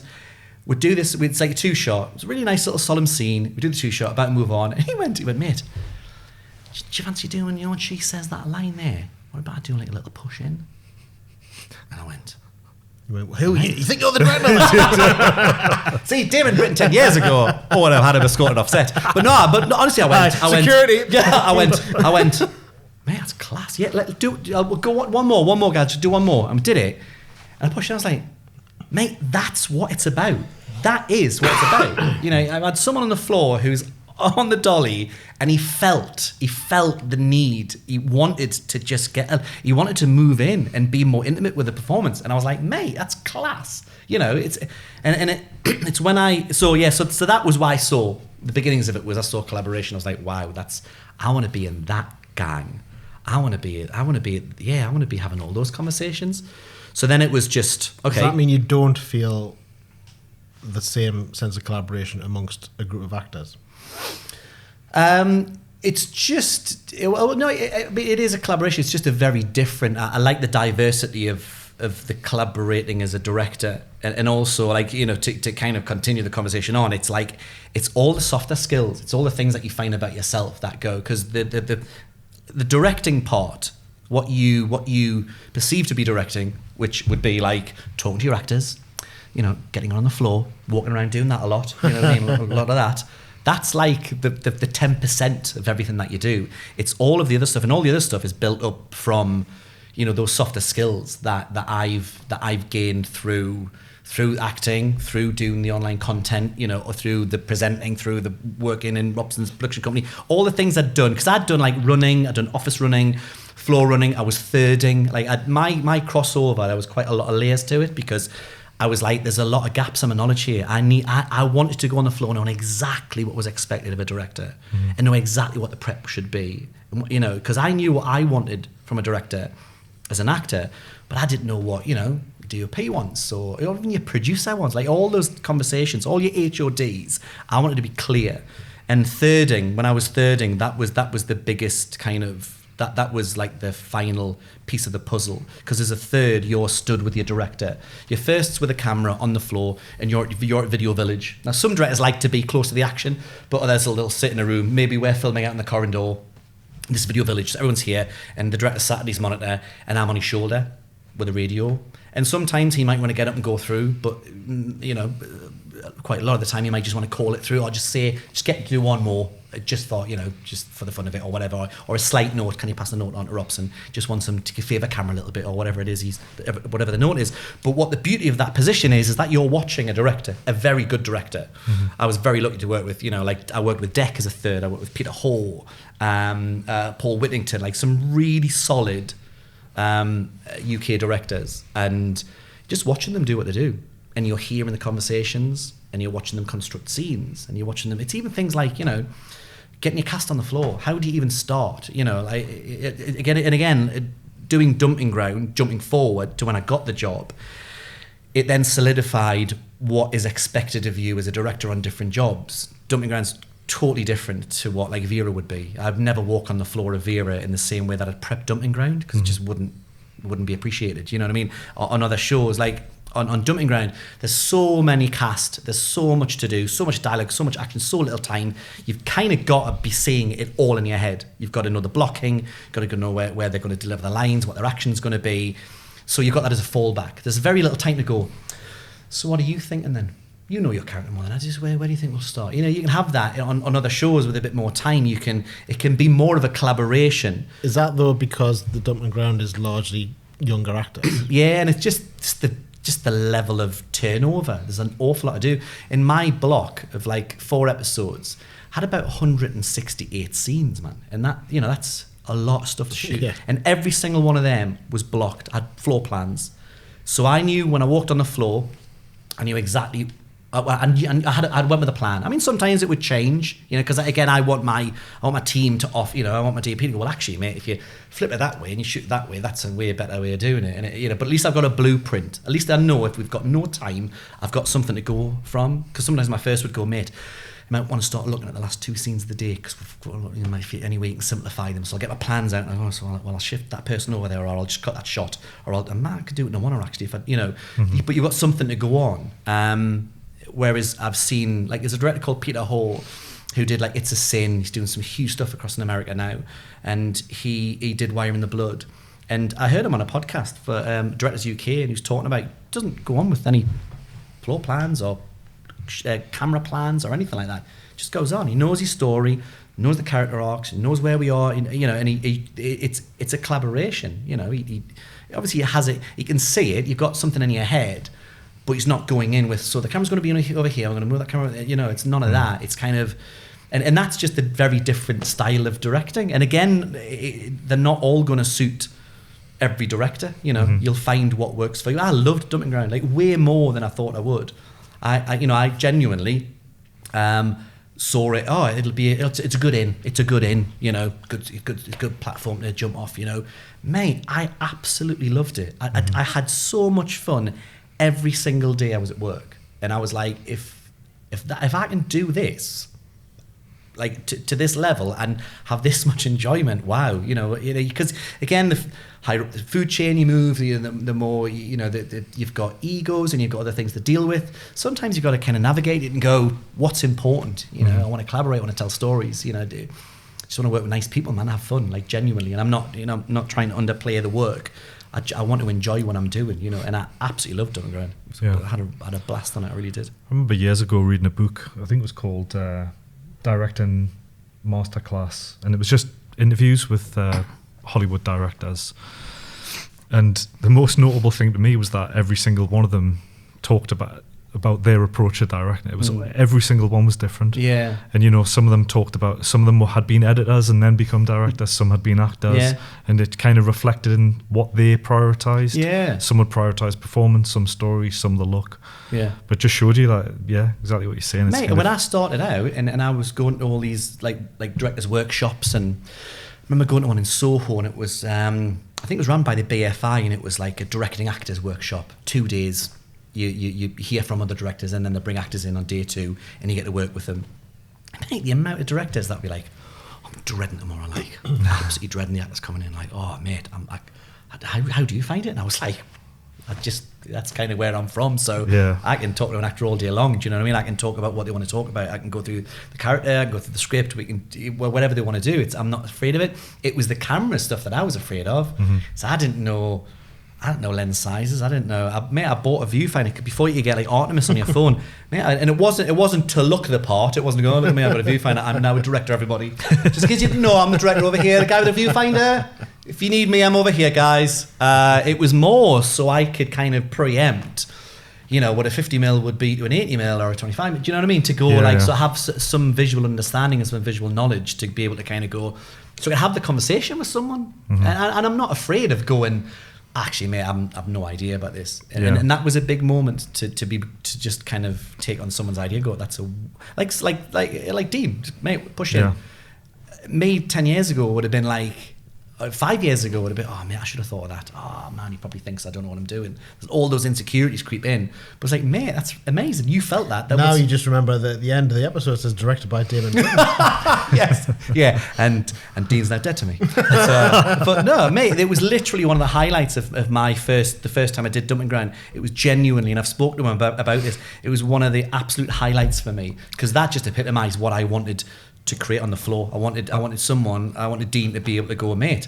Would do this. It's like a 2-shot. It was a really nice little solemn scene. We do the 2-shot, about to move on, and he went, mate, do you fancy doing? When she says that line there, what about doing like a little push in? And I went. You went, who you think you're the director? See, Daymon Britton 10 years ago. I would have had him escorted off set. But honestly, I went. Security. I went. Mate, that's class. Yeah, we'll go one more, guys. Just do one more. And we did it. And I pushed it. I was like, mate, that's what it's about. That is what it's about. I had someone on the floor who's on the dolly, and he felt the need. He wanted to just he wanted to move in and be more intimate with the performance. And I was like, mate, that's class. It's when so that was why I saw the beginnings of it. Was I saw collaboration. I was like, wow, I want to be in that gang. I want to be having all those conversations. So then it was just, okay. Does that mean you don't feel the same sense of collaboration amongst a group of actors? It's just, it is a collaboration. It's just a very different, I like the diversity of the collaborating as a director, and also to kind of continue the conversation on. It's like, it's all the softer skills. It's all the things that you find about yourself that go, because the directing part, what you perceive to be directing, which would be like talking to your actors, getting on the floor, walking around doing that a lot, a lot of that. That's like the 10% of everything that you do. It's all of the other stuff, and all the other stuff is built up from, those softer skills that I've gained through acting, through doing the online content, or through the presenting, through the working in Robson's production company, all the things I'd done, because I'd done like running, I'd done office running, floor running, I was thirding, like my crossover, there was quite a lot of layers to it, because I was like, there's a lot of gaps in my knowledge here. I wanted to go on the floor and know exactly what was expected of a director, and know exactly what the prep should be, because I knew what I wanted from a director as an actor, but I didn't know what, Daymon DOP wants, or even your producer wants. Like all those conversations, all your HODs, I wanted to be clear. And thirding, when I was thirding, that was the biggest kind of, that was like the final piece of the puzzle. Because as a third, you're stood with your director. Your first's with a camera on the floor, and you're at Video Village. Now, some directors like to be close to the action, but others will sit in a room. Maybe we're filming out in the corridor. This Video Village, so everyone's here, and the director sat at his monitor, and I'm on his shoulder with a radio. And sometimes he might want to get up and go through, but, quite a lot of the time he might just want to call it through, or just get to do one more, just for, just for the fun of it, or whatever, or a slight note, can you pass the note on to Robson, just wants him to favour camera a little bit, or whatever it is, whatever the note is. But what the beauty of that position is that you're watching a director, a very good director. Mm-hmm. I was very lucky to work with, like I worked with Dec as a third, I worked with Peter Hall, Paul Whittington, like some really solid UK directors, and just watching them do what they do, and you're hearing the conversations, and you're watching them construct scenes, and you're watching them. It's even things like getting your cast on the floor. How do you even start? Again, doing Dumping Ground, jumping forward to when I got the job, it then solidified what is expected of you as a director on different jobs. Dumping Ground's totally different to what like Vera would be. I've never walked on the floor of Vera in the same way that I'd prep Dumping Ground, because it just wouldn't be appreciated. You know what I mean? On other shows, like on Dumping Ground, there's so many cast, there's so much to do, so much dialogue, so much action, so little time. You've kind of got to be seeing it all in your head. You've got to know the blocking, got to know where they're going to deliver the lines, what their action's going to be. So you've got that as a fallback. There's very little time to go, so what are you thinking then? You know your character more than I do. Where do you think we'll start? You can have that on other shows with a bit more time. It can be more of a collaboration. Is that though because the Dumping Ground is largely younger actors? Yeah, and it's just the level of turnover. There's an awful lot to do. In my block of like 4 episodes, had about 168 scenes, man, and that's a lot of stuff to shoot. Yeah. And every single one of them was blocked. I had floor plans, so I knew when I walked on the floor, I knew exactly. And I went with a plan. I mean, sometimes it would change, because again, I want my team to off, I want my DP to go, well, actually, mate, if you flip it that way and you shoot it that way, that's a way better way of doing it. And but at least I've got a blueprint. At least I know if we've got no time, I've got something to go from. Because sometimes my first would go, mate, you might want to start looking at the last 2 scenes of the day, because we've got any way you can simplify them. So I'll get my plans out, and I go, I'll shift that person over there, or I'll just cut that shot, or I could do it in one, or actually, if I, Mm-hmm. But you've got something to go on. Whereas I've seen, like, there's a director called Peter Hall who did, like, It's a Sin. He's doing some huge stuff across in America now. And he did Wire in the Blood. And I heard him on a podcast for Directors UK, and he was talking about, doesn't go on with any floor plans or camera plans or anything like that. Just goes on. He knows his story, knows the character arcs, knows where we are, and it's a collaboration. He obviously has it. You can see it. You've got something in your head, but he's not going in with, so the camera's going to be over here, I'm going to move that camera, it's none of that. It's kind of, and that's just a very different style of directing. And again, they're not all going to suit every director, Mm-hmm. You'll find what works for you. I loved Dumping Ground, like way more than I thought I would. I genuinely saw it, it's a good in, good platform to jump off, Mate, I absolutely loved it. I had so much fun every single day I was at work, and I was like, if I can do this, like to this level, and have this much enjoyment, wow, because again, the higher up the food chain you move, the more you've got egos and you've got other things to deal with. Sometimes you've got to kind of navigate it and go, what's important? I want to collaborate, I want to tell stories. I just want to work with nice people, man, have fun, like genuinely. And I'm not trying to underplay the work. I want to enjoy what I'm doing, and I absolutely loved Dumping Ground. Yeah. I had a blast on it, I really did. I remember years ago reading a book, I think it was called Directing Masterclass, and it was just interviews with Hollywood directors. And the most notable thing to me was that every single one of them talked about their approach to directing. It was every single one was different. Yeah. And some of them had been editors and then become directors, some had been actors. Yeah. And it kind of reflected in what they prioritized. Yeah. Some would prioritize performance, some story, some the look. Yeah. But just showed you that, exactly what you're saying. Mate, when I started out and I was going to all these like directors workshops, and I remember going to one in Soho, and it was I I think it was run by the BFI, and it was like a directing actors workshop. 2 days, you hear from other directors, and then they bring actors in on day 2, and you get to work with them. I think the amount of directors that would be like, I'm dreading tomorrow, like absolutely dreading the actors coming in, like, oh mate, I'm like, how do you find it? And I was like, that's kind of where I'm from, so I can talk to an actor all day long. Do you know what I mean? I can talk about what they want to talk about. I can go through the character, I can go through the script. We can whatever they want to do. I'm not afraid of it. It was the camera stuff that I was afraid of. So I didn't know lens sizes. I didn't know. I bought a viewfinder before you get like Artemis on your phone. And it wasn't to look the part. It wasn't going, oh, look at me, I've got a viewfinder. I'm now a director, everybody. Just in case you didn't know, I'm the director over here, the guy with a viewfinder. If you need me, I'm over here, guys. It was more so I could kind of preempt, what a 50mm would be to an 80mm or a 25mm. Do you know what I mean? To go so have some visual understanding and some visual knowledge to be able to kind of go, so I can have the conversation with someone. And I'm not afraid of going, actually, mate, I've no idea about this. And that was a big moment to just kind of take on someone's idea. Go, that's like Dean, mate, push in. Me 10 years ago would have been like, 5 years ago would have been, oh man, I should have thought of that. Oh man, he probably thinks I don't know what I'm doing. All those insecurities creep in. But it's like, mate, that's amazing. You felt that. Now you just remember that the end of the episode says directed by Daymon Britton. Yes, yeah, and Dean's now dead to me. But no, mate, it was literally one of the highlights of the first time I did Dumping Ground. It was genuinely, and I've spoken to him about this, it was one of the absolute highlights for me, because that just epitomised what I wanted to create on the floor. I wanted Dean to be able to go, mate,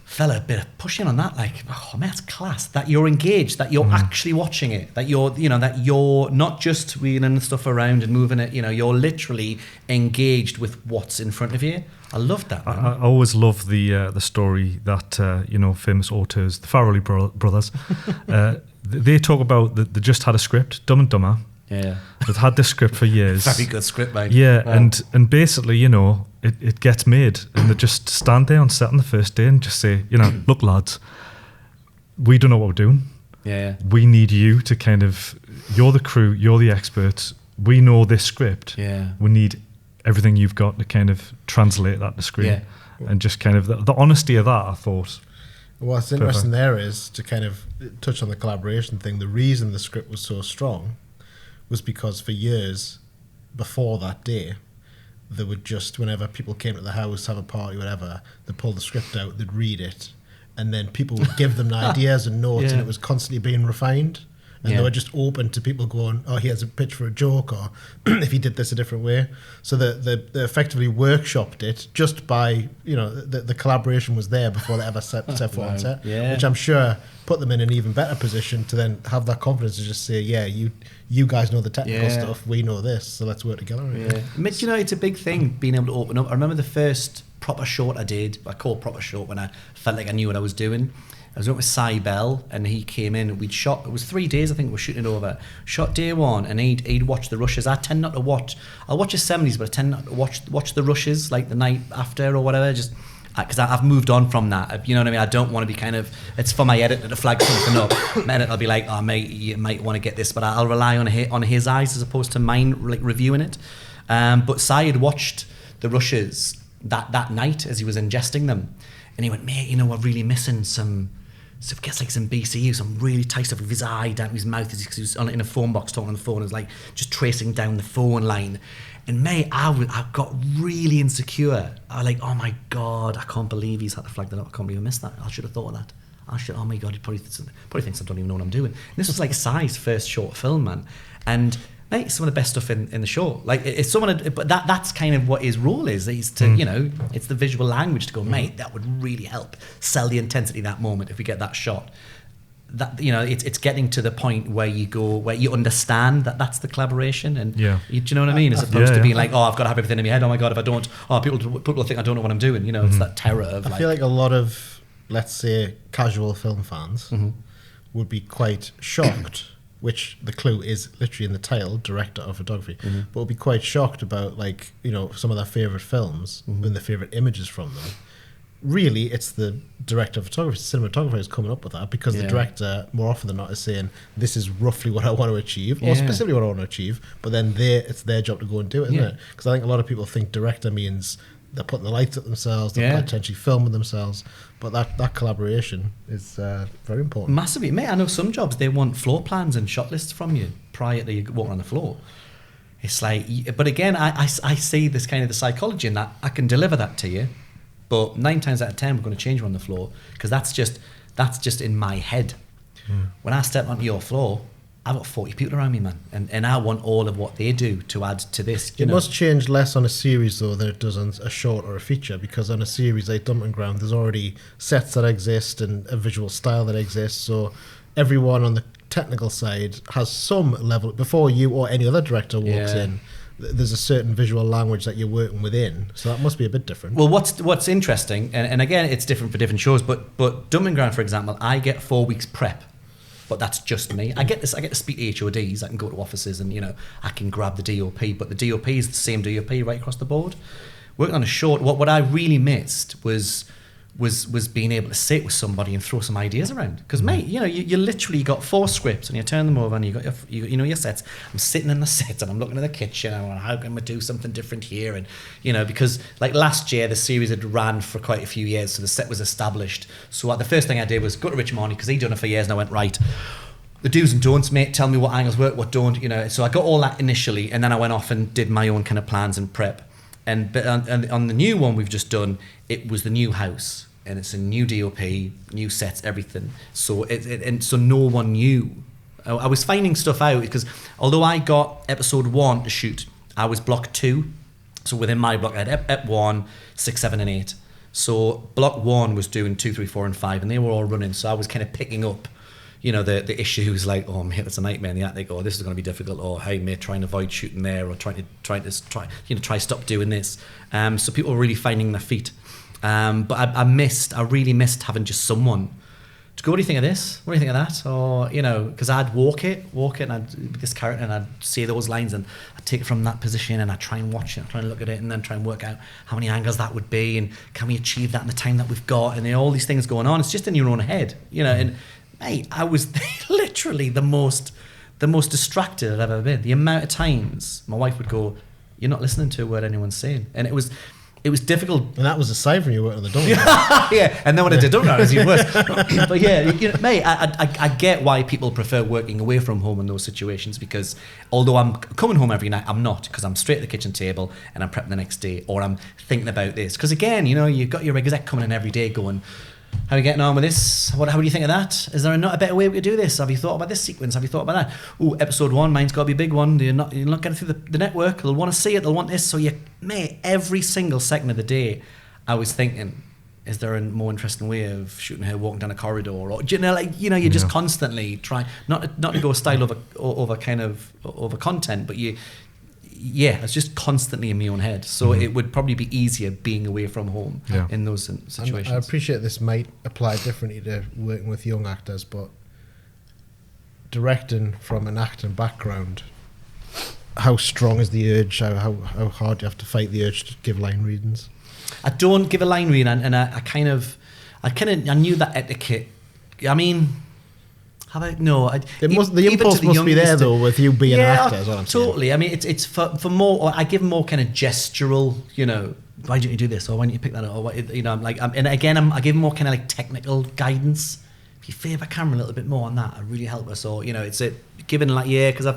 fella, a bit of pushing on that, like, oh man, that's class. That you're engaged, that you're actually watching it, that you're not just wheeling stuff around and moving it, you're literally engaged with what's in front of you. I loved that. I always love the story that famous auteurs, the Farrelly brothers, they talk about that they just had a script, Dumb and Dumber. Yeah, they've had this script for years. Very good script, mate. Yeah, wow. and basically, it gets made, and they just stand there on set on the first day and just say, look, lads, we don't know what we're doing. Yeah. We need you to kind of, you're the crew, you're the experts. We know this script. Yeah. We need everything you've got to kind of translate that to screen. Yeah. And just kind of the honesty of that, I thought. What's interesting there is to kind of touch on the collaboration thing. The reason the script was so strong was because for years before that day, they would just, whenever people came to the house, have a party, whatever, they'd pull the script out, they'd read it, and then people would give them ideas and notes, and it was constantly being refined. And they were just open to people going, oh, he has a pitch for a joke, or if he did this a different way. So they effectively workshopped it just by, the collaboration was there before they ever set foot on set, which I'm sure put them in an even better position to then have that confidence to just say, you guys know the technical stuff, we know this, so let's work together. It's a big thing, being able to open up. I remember the first proper short I called proper short when I felt like I knew what I was doing. I was with Cy Bell, and he came in. We'd shot. It was 3 days, I think. We were shooting it over. Shot day one, and he'd watch the rushes. I tend not to watch. I'll watch the 70s, but I tend not to watch the rushes like the night after or whatever. Just because I've moved on from that. You know what I mean? I don't want to be kind of. It's for my editor to flag something up. My editor will be like, "Oh, mate, you might want to get this," but I'll rely on his eyes as opposed to mine, like reviewing it. But Cy had watched the rushes that night as he was ingesting them, and he went, "Mate, we're really missing some." So it gets like some BCU, some really tight stuff with his eye down to his mouth because he was in a phone box talking on the phone. It was like just tracing down the phone line. And mate, I got really insecure. I was like, oh my God, I can't believe he's had to flag that up. I can't believe I missed that. I should have thought of that. Oh my God, he probably thinks I don't even know what I'm doing. And this was like Cy's first short film, man. And mate, it's some of the best stuff in the show. Like it's but that's kind of what his role is. He's to it's the visual language to go, mate, that would really help sell the intensity of that moment if we get that shot. That it's getting to the point where you understand that that's the collaboration, and do you know what I mean? As opposed to being like, oh, I've got to have everything in my head. Oh my God, if I don't, people think I don't know what I'm doing. It's that terror of. I feel like a lot of, let's say, casual film fans would be quite shocked. Which the clue is literally in the title, director of photography, but will be quite shocked about some of their favourite films and the favourite images from them. Really, it's the director of photography, cinematographer who's coming up with that, because the director, more often than not, is saying, this is roughly what I want to achieve, or specifically what I want to achieve, but then it's their job to go and do it, isn't it? Because I think a lot of people think director means they're putting the lights up themselves, they're potentially filming themselves. But that collaboration is very important. Massively. Mate, I know some jobs, they want floor plans and shot lists from you prior to you walking on the floor. It's like, but again, I see this kind of the psychology in that I can deliver that to you, but 9 times out of 10 we're going to change you on the floor, because that's just in my head. When I step onto your floor, I've got 40 people around me, man, and I want all of what they do to add to this. It must change less on a series though than it does on a short or a feature, because on a series like Dumping Ground, there's already sets that exist and a visual style that exists, so everyone on the technical side has some level, before you or any other director walks in, there's a certain visual language that you're working within, so that must be a bit different. Well, what's interesting, and again, it's different for different shows, but Dumping Ground, for example, I get 4 weeks prep, but that's just me. I get to speak to HODs, I can go to offices and, I can grab the DOP, but the DOP is the same DOP right across the board. Working on a short, what I really missed was being able to sit with somebody and throw some ideas around. Because, mate, you literally got 4 scripts and you turn them over and you got your sets. I'm sitting in the set and I'm looking at the kitchen and how can we do something different here? And, because like last year, the series had ran for quite a few years, so the set was established. So the first thing I did was go to Rich Marnie, because he'd done it for years, and I went, right, the do's and don'ts, mate, tell me what angles work, what don't, So I got all that initially, and then I went off and did my own kind of plans and prep. But on the new one we've just done, it was the new house, and it's a new DOP, new sets, everything. So so no one knew. I was finding stuff out, because although I got episode 1 to shoot, I was block 2. So within my block, I had ep 1, 6, 7, and 8. So block 1 was doing 2, 3, 4, and 5, and they were all running. So I was kind of picking up, the issues like, oh mate, that's a nightmare in the attic, or this is going to be difficult, or hey mate, try and avoid shooting there, or try stop doing this. So people were really finding their feet. But I really missed having just someone to go, what do you think of this? What do you think of that? Or, because I'd walk it, and I'd this character, and I'd say those lines, and I'd take it from that position, and I'd try and watch it, I'd try and look at it, and then try and work out how many angles that would be, and can we achieve that in the time that we've got, and all these things going on. It's just in your own head, and mate, I was literally the most distracted I've ever been. The amount of times my wife would go, you're not listening to a word anyone's saying. And it was difficult. And that was aside from you working on the Dumping. Yeah, and then when I did Dumping, it was even worse. But yeah, mate, I get why people prefer working away from home in those situations, because although I'm coming home every night, I'm not, because I'm straight at the kitchen table and I'm prepping the next day, or I'm thinking about this. Because again, you've got your exec coming in every day going, how are you getting on with this? How do you think of that? Is there not a better way we could do this? Have you thought about this sequence? Have you thought about that? Oh, episode 1, mine's got to be a big one. You're not getting through the network. They'll want to see it. They'll want this. So mate, every single second of the day, I was thinking, is there a more interesting way of shooting her walking down a corridor? Or you're just constantly trying not to go style over content, but it's just constantly in my own head. So it would probably be easier being away from home in those situations. And I appreciate this might apply differently to working with young actors, but directing from an acting background, how strong is the urge? How hard do you have to fight the urge to give line readings? I don't give a line read, and I knew that etiquette. I mean, the impulse must be there though, with you being an actor, is what I'm saying. Totally. I mean, it's for more. Or I give more kind of gestural. Why don't you do this, or why don't you pick that up, or I give more kind of like technical guidance. If you favour camera a little bit more on that, it really help us. Or it's a given because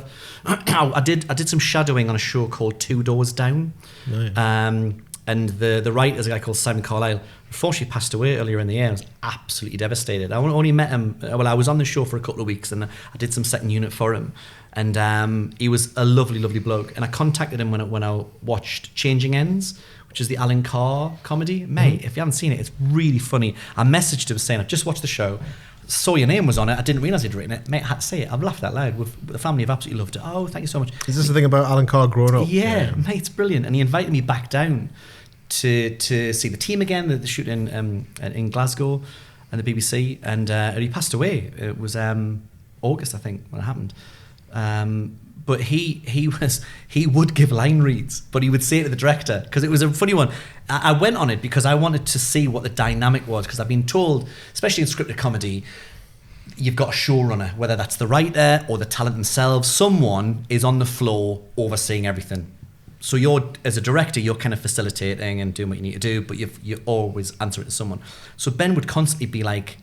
I did some shadowing on a show called 2 Doors Down. Nice. And the writer is a guy called Simon Carlisle. Unfortunately, passed away earlier in the year. I was absolutely devastated. I only met him. Well, I was on the show for a couple of weeks, and I did some second unit for him. And he was a lovely, lovely bloke. And I contacted him when I watched Changing Ends, which is the Alan Carr comedy. Mate, if you haven't seen it, it's really funny. I messaged him saying, I've just watched the show. Saw your name was on it. I didn't realise he'd written it. Mate, I had to say it. I've laughed out loud. The family have absolutely loved it. Oh, thank you so much. Is this the thing about Alan Carr growing up? Yeah, mate, it's brilliant. And he invited me back down to see the team again, the shoot in Glasgow and the BBC. And he passed away. It was August, I think, when it happened. But he would give line reads, but he would say it to the director, because it was a funny one. I went on it because I wanted to see what the dynamic was, because I've been told, especially in scripted comedy, you've got a showrunner, whether that's the writer or the talent themselves. Someone is on the floor overseeing everything. So you're, as a director, you're kind of facilitating and doing what you need to do, but you always answer it to someone. So Ben would constantly be like,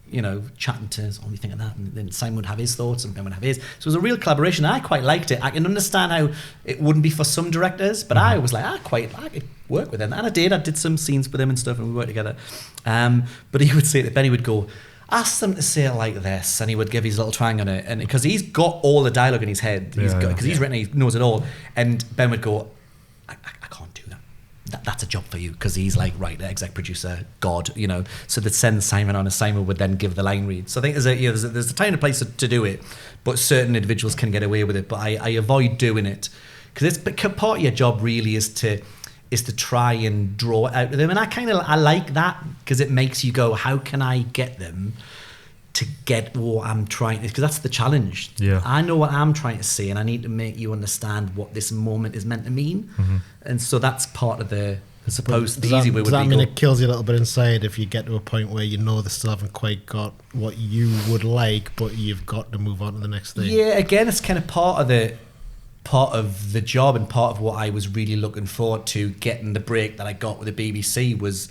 you know, chatting to us, you think of that, and then Simon would have his thoughts and Ben would have his. So it was a real collaboration. I quite liked it. I can understand how it wouldn't be for some directors, but I was like, I could work with him. And I did some scenes with him and stuff, and we worked together. But he would say that Ben would go, ask them to say it like this, and he would give his little twang on it, and because he's got all the dialogue in his head, he's written it, he knows it all, and Ben would go, I can't do that. That's a job for you, because he's like writer, exec producer, God, you know. So they'd send Simon on, and Simon would then give the line read. So I think there's a time and place to do it, but certain individuals can get away with it. But I avoid doing it because part of your job really is to try and draw it out of them, and I like that because it makes you go, how can I get them to get what I'm trying to, because that's the challenge. Yeah. I know what I'm trying to say, and I need to make you understand what this moment is meant to mean. And so that's part of the easy way would be. Does that mean it kills you a little bit inside if you get to a point where you know they still haven't quite got what you would like, but you've got to move on to the next thing? Yeah, again, it's kind of part of the job, and part of what I was really looking forward to getting the break that I got with the BBC was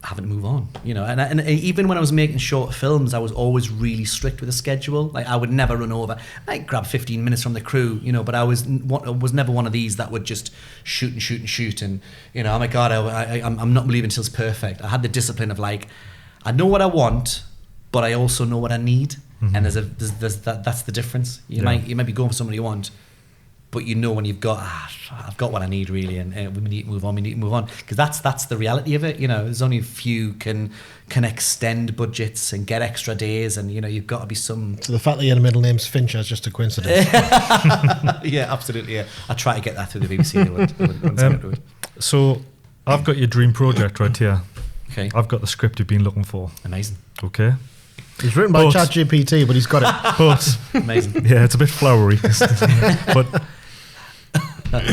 having to move on, you know. And even when I was making short films, I was always really strict with the schedule. Like, I would never run over. I'd grab 15 minutes from the crew, you know, but I was never one of these that would just shoot and you know, oh my God, I'm not believing until it's perfect. I had the discipline of like, I know what I want, but I also know what I need. And there's that's the difference. You might be going for somebody you want, but you know when you've got, I've got what I need really, and we need to move on. Because that's the reality of it. You know, there's only a few can extend budgets and get extra days, and you know, you've got to be some. So the fact that your middle name's Fincher is just a coincidence. Yeah, absolutely. Yeah, I try to get that through the BBC. So I've got your dream project right here. Okay. I've got the script you've been looking for. Amazing. Okay. It's written by ChatGPT, but he's got it. But amazing. Yeah, it's a bit flowery. But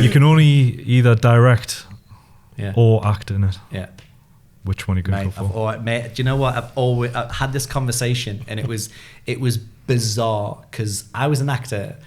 you can only either direct or act in it. Yeah. Which one are you going to go for? Mate, do you know what? I've had this conversation, and it was bizarre because I was an actor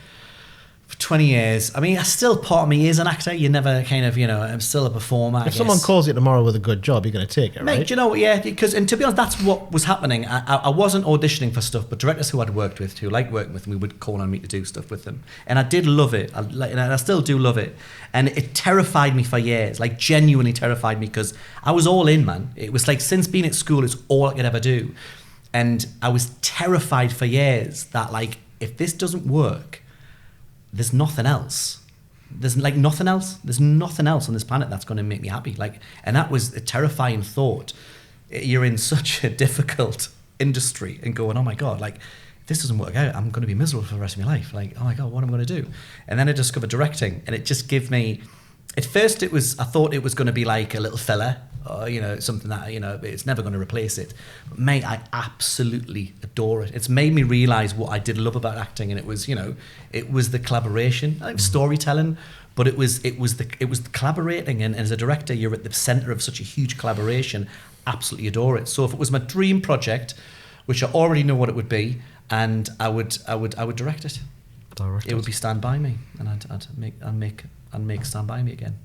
for 20 years. I mean, still part of me is an actor. You never kind of, you know, I'm still a performer. If someone calls you tomorrow with a good job, you're going to take it, Mate, right? do you know what? Yeah, because, and to be honest, that's what was happening. I wasn't auditioning for stuff, but directors who I'd worked with, who liked working with me, would call on me to do stuff with them. And I did love it. And I still do love it. And it terrified me for years, like genuinely terrified me, because I was all in, man. It was like, since being at school, it's all I could ever do. And I was terrified for years that, like, if this doesn't work, there's nothing else. There's like nothing else. There's nothing else on this planet that's going to make me happy. Like, and that was a terrifying thought. You're in such a difficult industry and going, oh my God, like, if this doesn't work out, I'm going to be miserable for the rest of my life. Like, oh my God, what am I going to do? And then I discovered directing, and it just gave me, at first I thought it was going to be like a little filler, or, you know, something that, you know, it's never going to replace it. But mate, I absolutely adore it. It's made me realise what I did love about acting, and it was, you know, it was the collaboration, like storytelling, but it was the collaborating, and as a director, you're at the centre of such a huge collaboration. Absolutely adore it. So if it was my dream project, which I already know what it would be, and I would direct it. It would be Stand By Me, and I'd make Stand By Me again.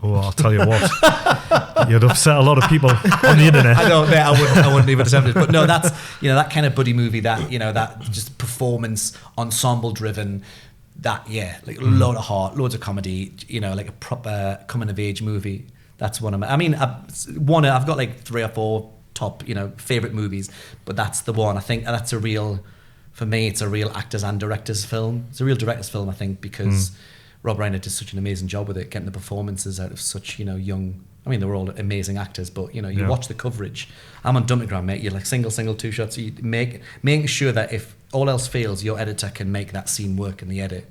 Oh, I'll tell you what, you'd upset a lot of people on the internet. I know, mate, I wouldn't even attempt it. But no, that's, you know, that kind of buddy movie, that, you know, that just performance ensemble driven, that, yeah, like load of heart, loads of comedy, you know, like a proper coming of age movie. That's one of my, I mean, I've got like 3 or 4 top, you know, favorite movies, but that's the one. I think that's a real, for me, it's a real actors and directors film. It's a real directors film, I think, because Rob Reiner did such an amazing job with it, getting the performances out of such, you know, young, I mean, they were all amazing actors, but, you know, you watch the coverage. I'm on Dummy-Gram, mate. You're like single, 2 shots. You making sure that if all else fails, your editor can make that scene work in the edit.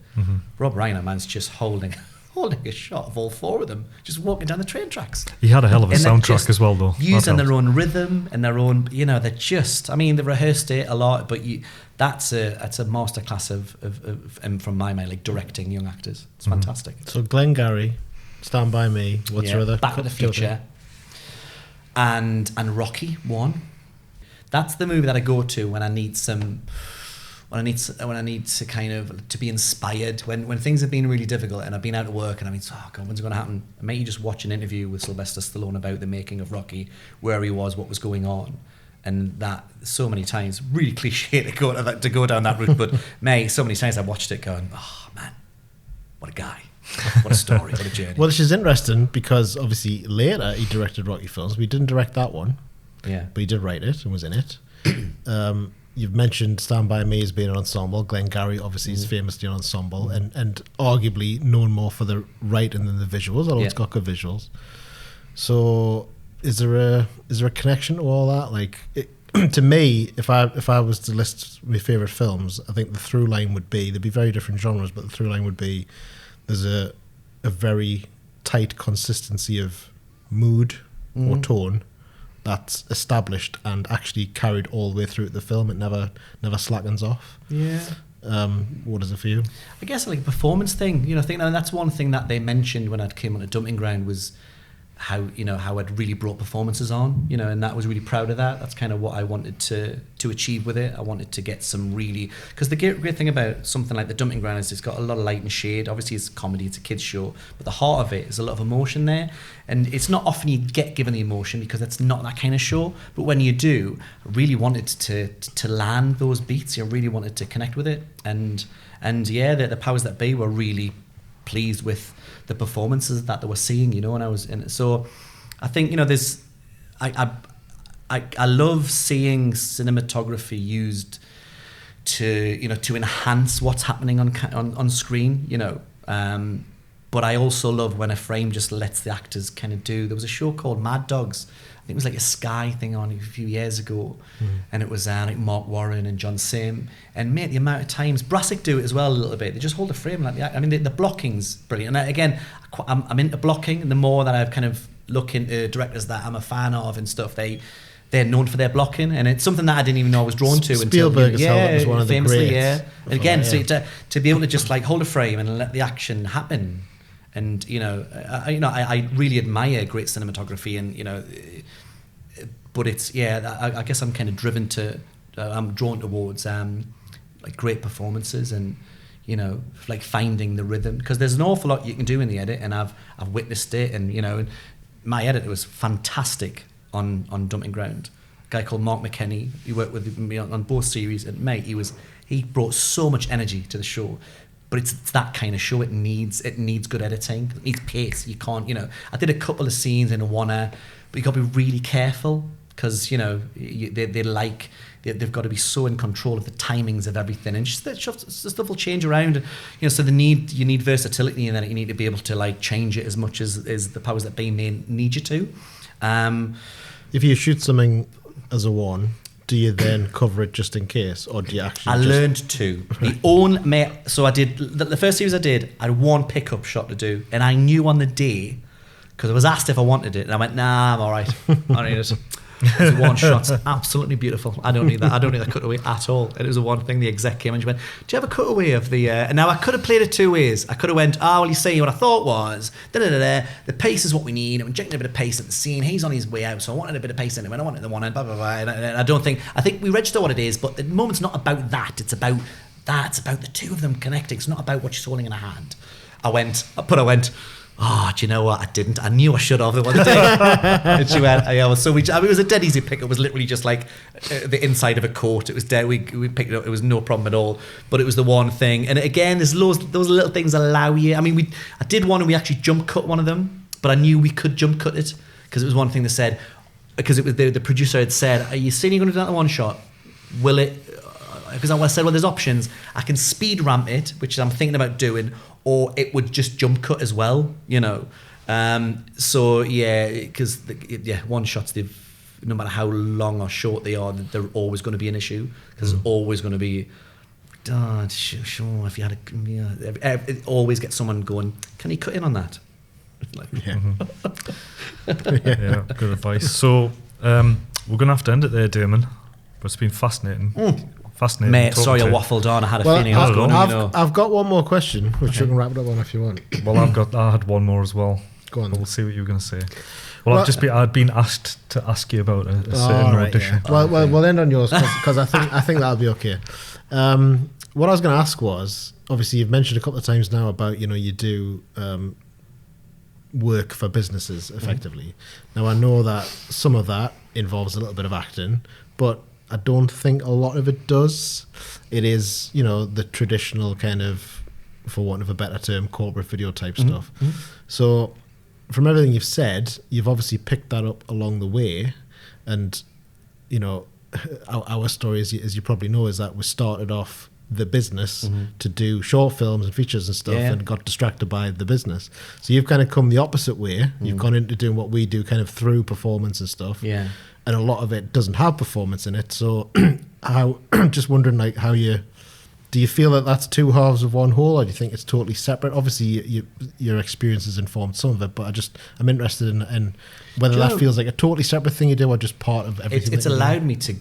Rob Reiner, man's just holding a shot of all 4 of them, just walking down the train tracks. He had a hell of a soundtrack as well, though. Using their own rhythm and their own, you know, they're just, I mean, they rehearsed it a lot, but that's a masterclass of from my mind, like directing young actors. It's fantastic. So Glengarry, Stand By Me, what's your other? Back to the Future, and Rocky 1. That's the movie that I go to when I need some when I need to kind of to be inspired when things have been really difficult and I've been out of work and I mean, oh God, when's it going to happen? And maybe you just watch an interview with Sylvester Stallone about the making of Rocky, where he was, what was going on, and that so many times, really cliche to go down that route, but mate, so many times I watched it going, oh man, what a guy. What a story, what a journey. Well, this is interesting because obviously later he directed Rocky films. We didn't direct that one, but he did write it and was in it. You've mentioned Stand By Me as being an ensemble. Glengarry obviously is famously an ensemble and arguably known more for the writing than the visuals, although it's got good visuals. So is there a connection to all that? Like, to me, if I was to list my favourite films, I think the through line would be, there'd be very different genres, but the through line would be there's a very tight consistency of mood or tone that's established and actually carried all the way through the film. It never slackens off. Yeah. What is it for you? I guess like a performance thing. You know, I think that's one thing that they mentioned when I came on a Dumping Ground was how I'd really brought performances on, and that was really proud of that. That's kind of what I wanted to achieve with it. I wanted to get some really, because the great thing about something like the Dumping Ground is it's got a lot of light and shade. Obviously it's comedy, it's a kids show, but the heart of it is a lot of emotion there, and it's not often you get given the emotion because it's not that kind of show, but when you do, I really wanted to land those beats. You really wanted to connect with it, and yeah, the powers that be were really pleased with the performances that they were seeing, and I was in it. So I think, there's I love seeing cinematography used to enhance what's happening on screen, but I also love when a frame just lets the actors kind of do. There was a show called Mad Dogs. I think it was like a Sky thing on a few years ago, and it was like Mark Warren and John Sim, and mate, the amount of times Brassic do it as well a little bit. They just hold a frame like that. I mean, the blocking's brilliant. And again, I'm into blocking, and the more that I've kind of look into directors that I'm a fan of and stuff, they're known for their blocking, and it's something that I didn't even know I was drawn to. Spielberg as well, was one of the greats. Yeah. And again, so to be able to just like hold a frame and let the action happen. And I really admire great cinematography, and but it's I guess I'm kind of driven to I'm drawn towards like great performances and like finding the rhythm, because there's an awful lot you can do in the edit, and I've witnessed it, and my editor was fantastic on Dumping Ground. A guy called Mark McKenney, he worked with me on both series, and mate, he brought so much energy to the show. But it's that kind of show. It needs good editing. It needs pace. You can't, I did a couple of scenes in Awana, but you got to be really careful because they've got to be so in control of the timings of everything, and just the stuff will change around. So you need versatility, and then you need to be able to like change it as much as the powers that be may need you to. If you shoot something as a one, do you then cover it just in case, or do you actually? Learned to. So I did the first series I had one pickup shot to do, and I knew on the day, because I was asked if I wanted it, and I went, nah, I'm all right. I don't need it. It was one shot, absolutely beautiful. I don't need that. I don't need that cutaway at all. And it was the one thing the exec came and she went, do you have a cutaway of the? And now I could have played it two ways. I could have went, well, you see, what I thought was, the pace is what we need. I'm injecting a bit of pace at the scene. He's on his way out, so I wanted a bit of pace in it. When I wanted the one end, blah blah blah. And I think we register what it is, but the moment's not about that. It's about that. It's about the two of them connecting. It's not about what she's holding in her hand. I went. Oh, do you know what? I didn't. I knew I should have the one day. And she went, it was a dead easy pick. It was literally just like the inside of a coat. It was dead. We picked it up. It was no problem at all. But it was the one thing. And again, those little things allow you. I mean, I did one and we actually jump cut one of them, but I knew we could jump cut it because it was one thing that said, because it was the producer had said, are you saying you're going to do that in one shot? Will it? Because I said, well, there's options. I can speed ramp it, which I'm thinking about doing, or it would just jump cut as well, So yeah, because one shots, no matter how long or short they are, they're always going to be an issue because there's always going to be. Sure, if you had it always get someone going, can you cut in on that? Yeah, good advice. So we're gonna have to end it there, Daymon. But it's been fascinating. Fascinating. Mate, sorry I waffled on. I had a feeling I was going. I've got one more question, which you can wrap it up on if you want. Well, I had one more as well. Go on. We'll see what you were going to say. Well, I'd been asked to ask you about a certain audition. Yeah. Well, we'll end on yours because I think that'll be okay. What I was going to ask was, obviously you've mentioned a couple of times now about, you do work for businesses effectively. Now I know that some of that involves a little bit of acting, but I don't think a lot of it does. It is, the traditional kind of, for want of a better term, corporate video type stuff. So from everything you've said, you've obviously picked that up along the way. And, our story, as you probably know, is that we started off the business to do short films and features and stuff, and got distracted by the business. So you've kind of come the opposite way. You've gone into doing what we do kind of through performance and stuff. Yeah. And a lot of it doesn't have performance in it. So just wondering, like, do you feel that that's two halves of one whole, or do you think it's totally separate? Obviously, your experience has informed some of it, but I'm interested in whether that feels like a totally separate thing you do, or just part of everything. It's allowed me to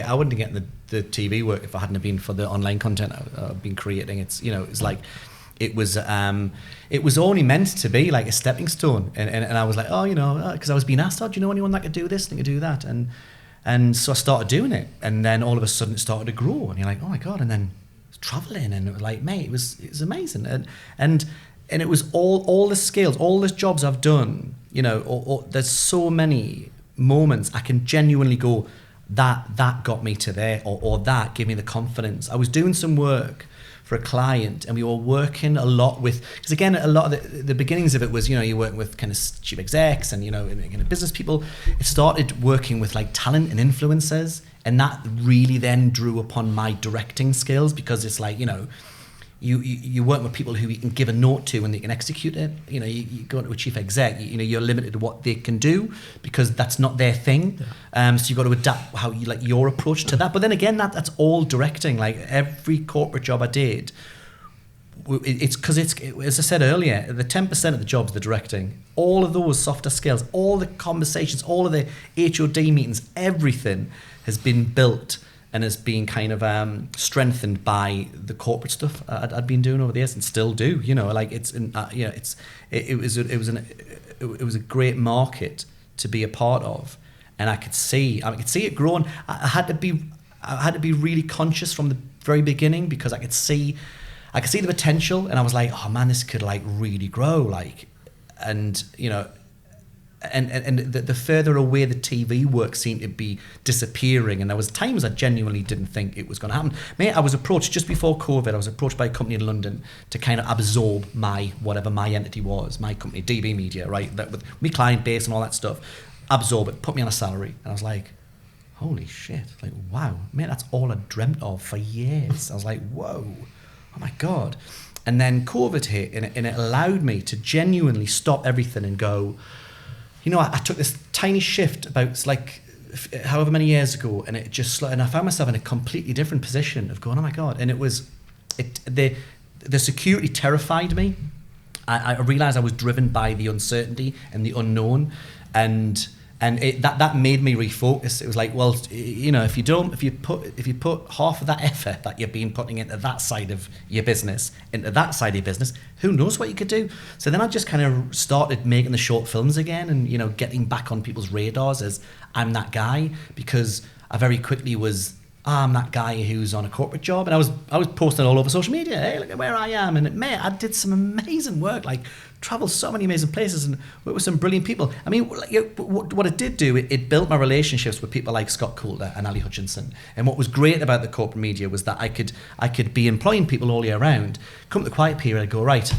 I wouldn't have gotten the TV work if I hadn't been for the online content I've been creating. It's it's like it was only meant to be like a stepping stone, and I was like, because I was being asked, do you know anyone that could do this and could do that, and so I started doing it, and then all of a sudden it started to grow, and you're like, oh my god, and then traveling, and it was like, mate, it was amazing, and it was all the skills, all the jobs I've done, there's so many moments I can genuinely go, that got me to there, or that gave me the confidence. I was doing some work for a client, and we were working a lot with, because again, a lot of the beginnings of it was, you're working with kind of chief execs and, and business people. It started working with like talent and influencers, and that really then drew upon my directing skills, because it's like, you work with people who you can give a note to and they can execute it. You go to a chief exec, you're limited to what they can do because that's not their thing. So you've got to adapt how you like your approach to that. But then again, that's all directing. Like every corporate job I did, it's because it's, as I said earlier, the 10% of the job's the directing. All of those softer skills, all the conversations, all of the HOD meetings, everything has been built and has been kind of strengthened by the corporate stuff I'd been doing over the years and still do. Like it was a great market to be a part of, and I could see it growing. I had to be really conscious from the very beginning, because I could see the potential, and I was like, oh man, this could like really grow, like, and And the further away the TV work seemed to be disappearing, and there was times I genuinely didn't think it was going to happen. Mate, I was approached just before COVID. I was approached by a company in London to kind of absorb whatever my entity was, my company, DB Media, right? That with my client base and all that stuff, absorb it, put me on a salary, and I was like, holy shit! Like, wow, mate, that's all I dreamt of for years. I was like, whoa, oh my god! And then COVID hit, and it allowed me to genuinely stop everything and go, I took this tiny shift about like however many years ago, and it just, and I found myself in a completely different position of going, oh my god! And the security terrified me. I realized I was driven by the uncertainty and the unknown, and that made me refocus. It was like, well, if you put half of that effort that you've been putting into that side of your business into that side of your business, who knows what you could do? So then I just kind of started making the short films again, and getting back on people's radars as I'm that guy, because I very quickly was, I'm that guy who's on a corporate job, and I was posting all over social media, hey, look at where I am, and mate, I did some amazing work, like traveled so many amazing places and worked with some brilliant people. I mean, what it did do, it built my relationships with people like Scott Coulter and Ali Hutchinson. And what was great about the corporate media was that I could be employing people all year round. Come to the quiet period, I'd go, right,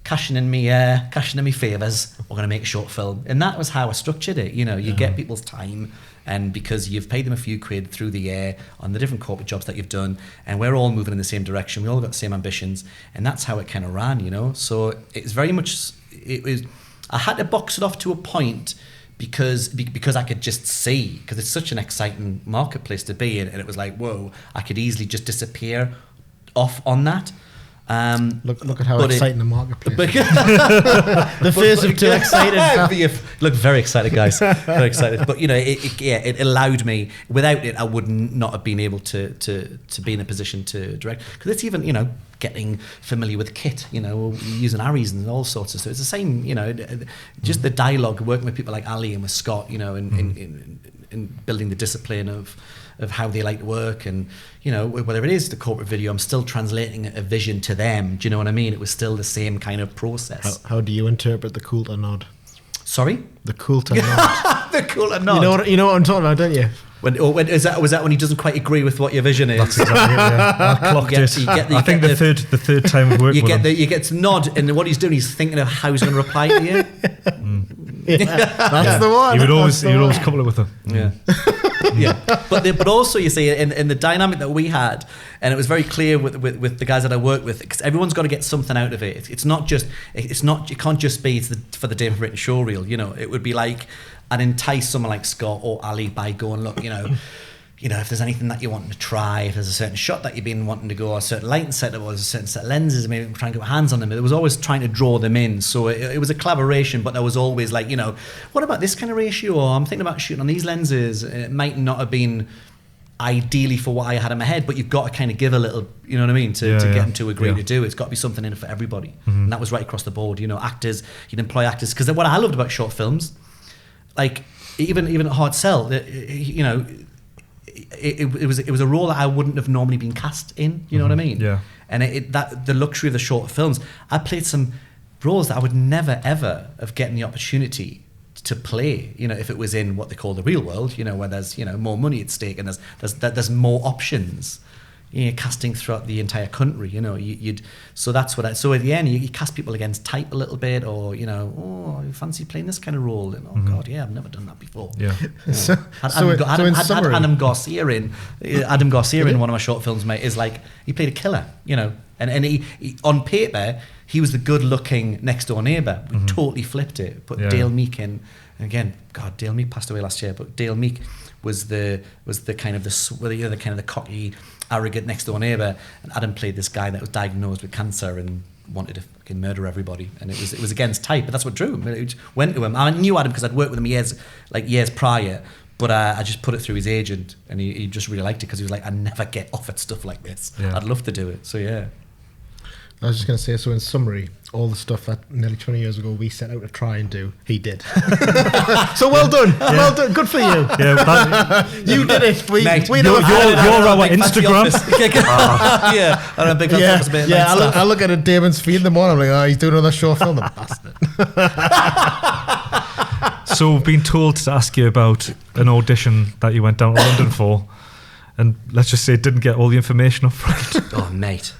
cashing in me favours, we're going to make a short film. And that was how I structured it. You get people's time, and because you've paid them a few quid through the year on the different corporate jobs that you've done, and we're all moving in the same direction, we all got the same ambitions, and that's how it kind of ran, So it's very much, I had to box it off to a point, because I could just see, because it's such an exciting marketplace to be in, and it was like, whoa, I could easily just disappear off on that. Look at how exciting the marketplace is. The face of too excited. Look, very excited, guys. Very excited. But it allowed me. Without it, I would not have been able to be in a position to direct. Because it's even getting familiar with kit, using Aries and all sorts of stuff. It's the same, just the dialogue, working with people like Ali and with Scott, in in building the discipline of how they like to work, and whether it is the corporate video, I'm still translating a vision to them. Do you know what I mean? It was still the same kind of process. How do you interpret the cool to nod? Sorry? The cool to nod. The cool to nod. You know what I'm talking about, don't you? Was that when he doesn't quite agree with what your vision is? That's exactly it, yeah. I clocked it. I think the third time we've worked with him. You get to nod, and what he's doing, he's thinking of how he's going to reply to you. That's the one. He would always couple it with him. Yeah. Yeah, but also you see in the dynamic that we had, and it was very clear with the guys that I work with, because everyone's got to get something out of it. It's not it can't just be for the Daymon Britton showreel. It would be like I'd entice someone like Scott or Ali by going, look, if there's anything that you want to try, if there's a certain shot that you've been wanting to go, or a certain lighting setup, or a certain set of lenses, maybe try and get hands on them. It was always trying to draw them in. So it was a collaboration, but there was always like, what about this kind of ratio? Or I'm thinking about shooting on these lenses. It might not have been ideally for what I had in my head, but you've got to kind of give a little, you know what I mean, to get them to agree to do. It's got to be something in it for everybody. Mm-hmm. And that was right across the board. Actors, you'd employ actors. Because what I loved about short films, like even at Hard Sell, it was a role that I wouldn't have normally been cast in. You know what I mean? Yeah. And that the luxury of the short films, I played some roles that I would never ever have gotten the opportunity to play. If it was in what they call the real world, where there's more money at stake and there's more options. Casting throughout the entire country, so that's what so at the end you cast people against type a little bit, or oh, you fancy playing this kind of role, and God, yeah, I've never done that before. Adam Garcia in one of my short films, mate, is like, he played a killer, and he on paper he was the good looking next door neighbour. We totally flipped it, put Dale Meek in, and again, God, Dale Meek passed away last year, but Dale Meek was the kind of the cocky, arrogant next door neighbour, and Adam played this guy that was diagnosed with cancer and wanted to fucking murder everybody, and it was against type, but that's what drew him. It went to him. I knew Adam because I'd worked with him years prior, but I just put it through his agent, and he just really liked it because he was like, I never get offered stuff like this. I'd love to do it. So yeah. I was just going to say, so in summary, all the stuff that nearly 20 years ago we set out to try and do, he did. So well done. Well done. Good for you. Yeah, you did it. You're our Instagram. Yeah. I don't think that's a bit. Yeah, I look at Damon's feed in the morning, I'm like, he's doing another short film. The bastard. So we've been told to ask you about an audition that you went down to London for, and let's just say it didn't get all the information up front. Oh, mate.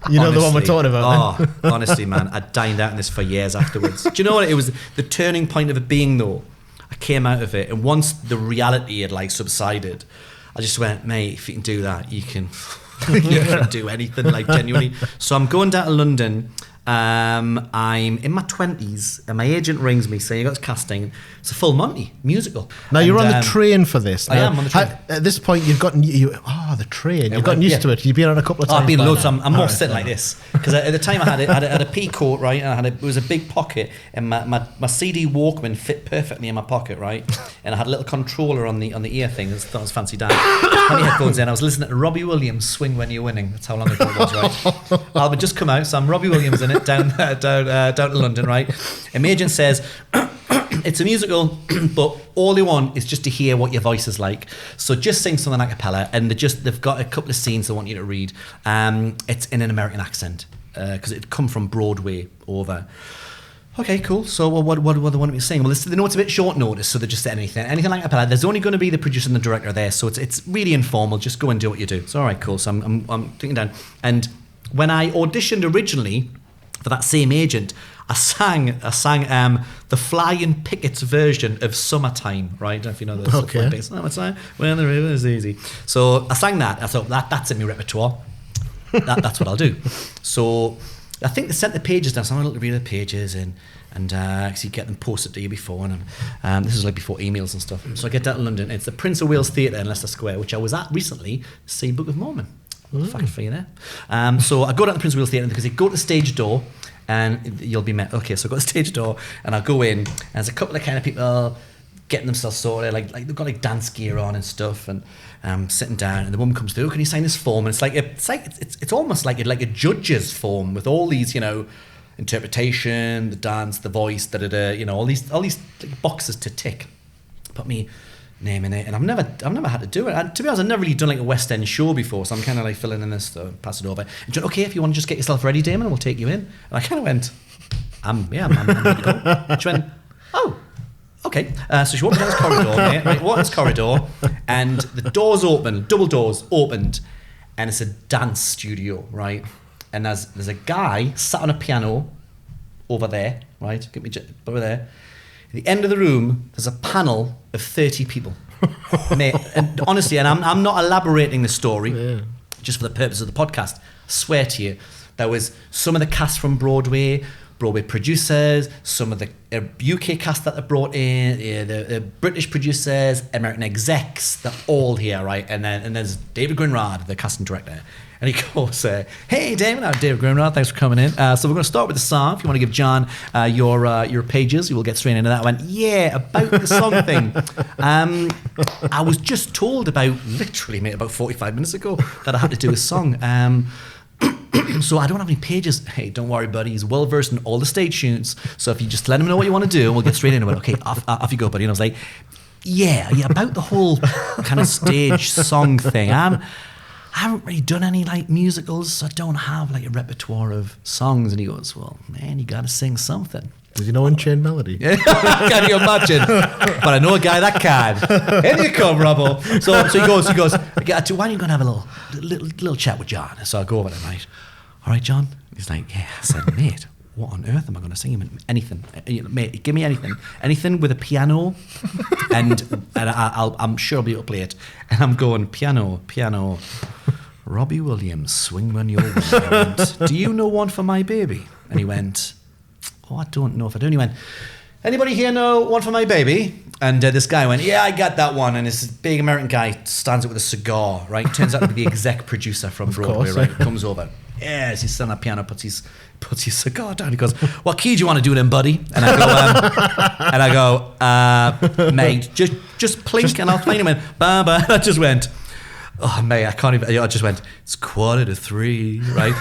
The one we're talking about. Oh, honestly, man, I dined out on this for years afterwards. Do you know what it was? The turning point of it being, though, I came out of it, and once the reality had subsided, I just went, mate, if you can do that, you can do anything, genuinely. So I'm going down to London. I'm in my 20s, and my agent rings me saying, you got this casting. It's a full Monty musical. Now you're on the train for this. I am on the train. At this point, you've gotten the train. You've gotten used to it. You've been on a couple of times. I've been loads. I'm more sitting like this because at the time I had a pea coat, right, and it was a big pocket, and my CD Walkman fit perfectly in my pocket, right, and I had a little controller on the ear thing. I thought it was fancy Dan. Had my headphones in. I was listening to Robbie Williams' "Swing When You're Winning." That's how long ago it was, right? Album had just come out, so I'm Robbie Williams in it down to London, right? And my agent says, it's a musical, but all they want is just to hear what your voice is like. So just sing something a cappella, and they've got a couple of scenes they want you to read. It's in an American accent because it'd come from Broadway over. Okay, cool. So what do they want me to sing? Well, they know it's a bit short notice, so they just said anything like a cappella. There's only going to be the producer and the director there, so it's really informal. Just go and do what you do. It's all right, cool. So I'm thinking down, and when I auditioned originally for that same agent, I sang the Flying Pickets version of Summertime, right? I don't know if you know this. Okay. Summertime, when the river is easy. So I sang that. I thought, that's in my repertoire. That's what I'll do. So I think they sent the pages down, so I'm going to read the pages and actually get them posted to you before. And this is before emails and stuff. So I get down to London. It's the Prince of Wales Theatre in Leicester Square, which I was at recently, same Book of Mormon. Fucking for you there. So I go down to the Prince of Wales Theatre because they go to the stage door, and you'll be met. Okay, so I go to the stage door, and I go in, and there's a couple of kind of people getting themselves sorted, like they've got dance gear on and stuff, and sitting down, and the woman comes through. Can you sign this form? And it's almost like a judge's form with all these, interpretation, the dance, the voice, all these boxes to tick. Put me naming it, and I've never had to do it. And to be honest, I've never really done like a West End show before, so I'm kind of like filling in this stuff, pass it over. And she went, okay, if you want to just get yourself ready, Daymon, we'll take you in. And I kind of went, I'm ready to go. She went, oh, okay. So she walked down this corridor, mate, right, walked down this corridor, and the doors open, double doors opened, and it's a dance studio, right? And there's a guy sat on a piano over there, right? Get me over there. At the end of the room, there's a panel of 30 people. Mate, and honestly, and I'm not elaborating the story, just for the purpose of the podcast. I swear to you, there was some of the cast from Broadway producers, some of the UK cast that they brought in, the British producers, American execs, they're all here, right? And there's David Greenrod, the casting director. And he goes, hey, Daymon, I'm David Greenrod, thanks for coming in. So we're going to start with the song. If you want to give John your pages, you will get straight into that. I went, yeah, about the song thing. I was just told about 45 minutes ago that I had to do a song. So I don't have any pages. Hey, don't worry, buddy. He's well versed in all the stage tunes. So if you just let him know what you want to do, we'll get straight into it. Okay, off you go, buddy. And I was like, yeah, about the whole kind of stage song thing. I haven't really done any like musicals, so I don't have like a repertoire of songs. And he goes, well, man, you got to sing something. Did you know Unchained Melody? Can you imagine? But I know a guy that can. In you come, Robbo. So he goes, why don't you go and have a little chat with John? So I go over there, right? All right, John? He's like, yeah. I said, mate, what on earth am I going to sing him? Anything. Mate, give me anything. Anything with a piano, and I'm sure I'll be able to play it. And I'm going, piano. Robbie Williams, swing when you're wild. Do you know One for My Baby? And he went, oh, I don't know if I do. And he went, anybody here know One for My Baby? And this guy went, yeah, I got that one. And this big American guy stands up with a cigar, right? Turns out to be the exec producer from Broadway, right? Comes over. Yes, he's sitting on the piano, puts his cigar down. He goes, what key do you want to do it in, buddy? And I go, mate, just plink and I'll play him in. Ba. I just went, oh, mate, I can't even. I just went, it's 2:45, right?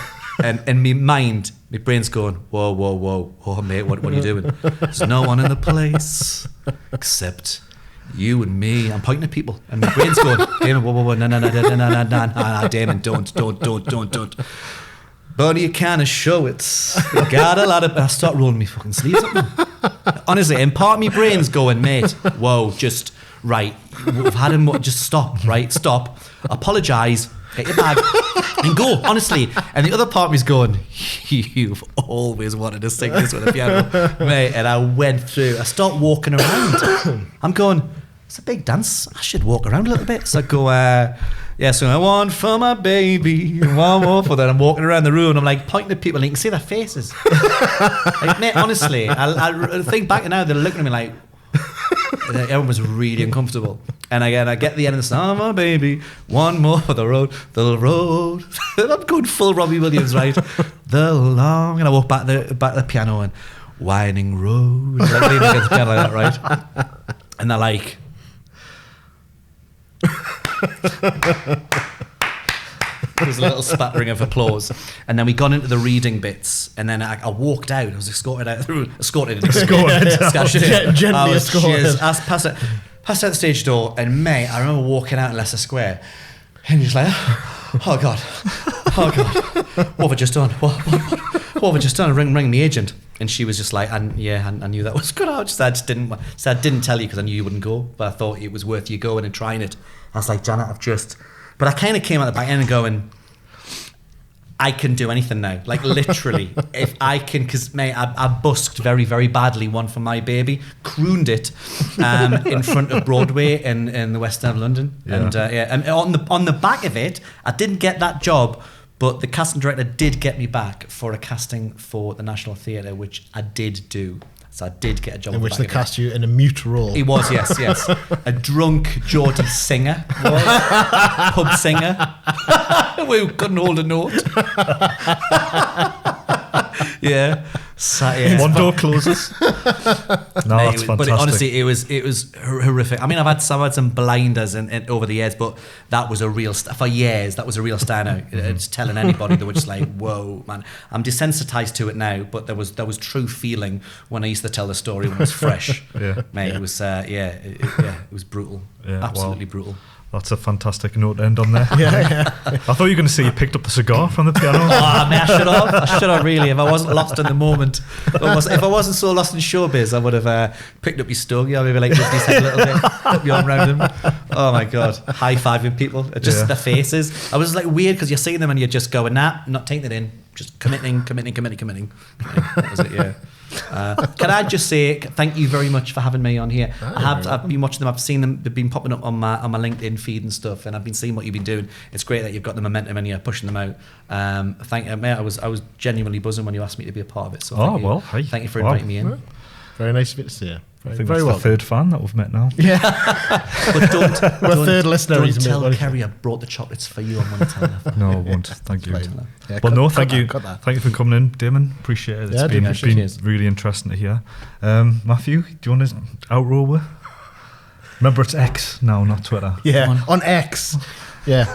And my brain's going, whoa, mate, what are you doing? There's no one in the place except you and me. I'm pointing at people, and my brain's going, Daymon, whoa, no, Daymon, don't. But you kind of show it. You got a lot of. I start rolling my fucking sleeves up. Honestly, and part of my brain's going, mate, whoa, just right. We've had him. Just stop, right? Stop. Apologise. Get your bag and go, honestly. And the other part of me's going, you've always wanted to sing this with a piano, mate. And I went through. I start walking around. I'm going, it's a big dance. I should walk around a little bit. So I go, so I want for my baby, one more for that. I'm walking around the room and I'm like pointing at people and you can see their faces. Like, mate, honestly, I think back now, they're looking at me like, everyone was really uncomfortable. And again, I get to the end of the song, oh, my baby, one more for the road. I'm going full Robbie Williams, right? The long, and I walk back to the piano and winding road. Like leaning against the piano like that, right? And they're like, there's a little spattering of applause, and then we got into the reading bits, and then I walked out. I was escorted out. Gently escorted. Passed out the stage door, and mate, I remember walking out in Leicester Square, and he's like, oh god, what have I just done? What have I just done? Ring the agent, and she was just like, I knew that was good. I didn't tell you because I knew you wouldn't go, but I thought it was worth you going and trying it. I was like, Janet, but I kind of came out the back end and going, I can do anything now. Like literally, if I can, because mate, I busked very, very badly One for My Baby, crooned it in front of Broadway in the West End of London, and on the back of it, I didn't get that job, but the casting director did get me back for a casting for the National Theatre, which I did do. So I did get a job. In which they cast you in a mute role. He was, yes. A drunk Geordie singer. Pub singer. Who couldn't hold a note. Yeah. One door closes. No, that's fantastic. But honestly, it was horrific. I mean, I've had some blinders and over the years, but that was a real for years. That was a real standout. It's telling anybody they were just like, whoa, man. I'm desensitized to it now, but there was true feeling when I used to tell the story when it was fresh. Mate, it was it was brutal. Absolutely brutal. That's a fantastic note to end on there. I thought you were going to say you picked up the cigar from the piano. I should have really. If I wasn't lost in the moment, if I wasn't so lost in showbiz, I would have picked up your stogie. Maybe like lift his head a little bit, put your arm around him. Oh my god, high fiving people, just their faces. I was like weird because you're seeing them and you're just going, nah, not taking it in, just committing. That was it. Yeah. Can I just say thank you very much for having me on here. I've been watching them. I've seen them. They've been popping up on my LinkedIn feed and stuff, and I've been seeing what you've been doing. It's great that you've got the momentum and you're pushing them out. Thank you, mate. I was genuinely buzzing when you asked me to be a part of it. So thank you for inviting me in. Well, very nice of you to see you. I think that's the third fan that we've met now. But don't third listener. Don't tell Kerry I brought the chocolates for you. I'm going to tell her. No, I won't. Thank you. Thank you. Thank you for coming in, Daymon. Appreciate it. It's been really interesting to hear. Matthew, do you want to outro with? Remember, it's X now, not Twitter. Yeah, on X. Yeah.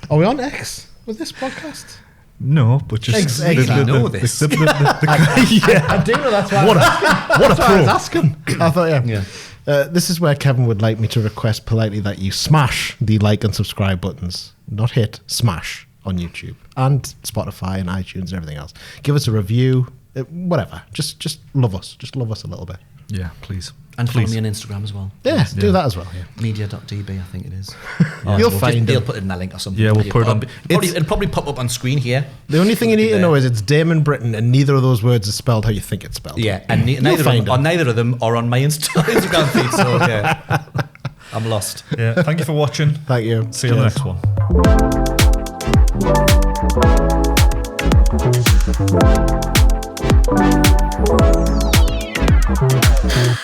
Are we on X with this podcast? No, but just I know this. I do know. That's why. What a pro! I was asking. I thought, this is where Kevin would like me to request politely that you smash the like and subscribe buttons, not hit, smash on YouTube and Spotify and iTunes and everything else. Give us a review, whatever. Just love us. Just love us a little bit. Yeah, please. And follow me on Instagram as well. Yeah, do that as well. Yeah. Media.db, I think it is. You'll find they'll put it in that link or something. Yeah, we'll put it on. It'll probably pop up on screen here. The only thing you need to know is it's Daymon Britton, and neither of those words is spelled how you think it's spelled. Yeah, and neither of them are on my Instagram feed. So yeah, I'm lost. Yeah, thank you for watching. Thank you. See you on the next one.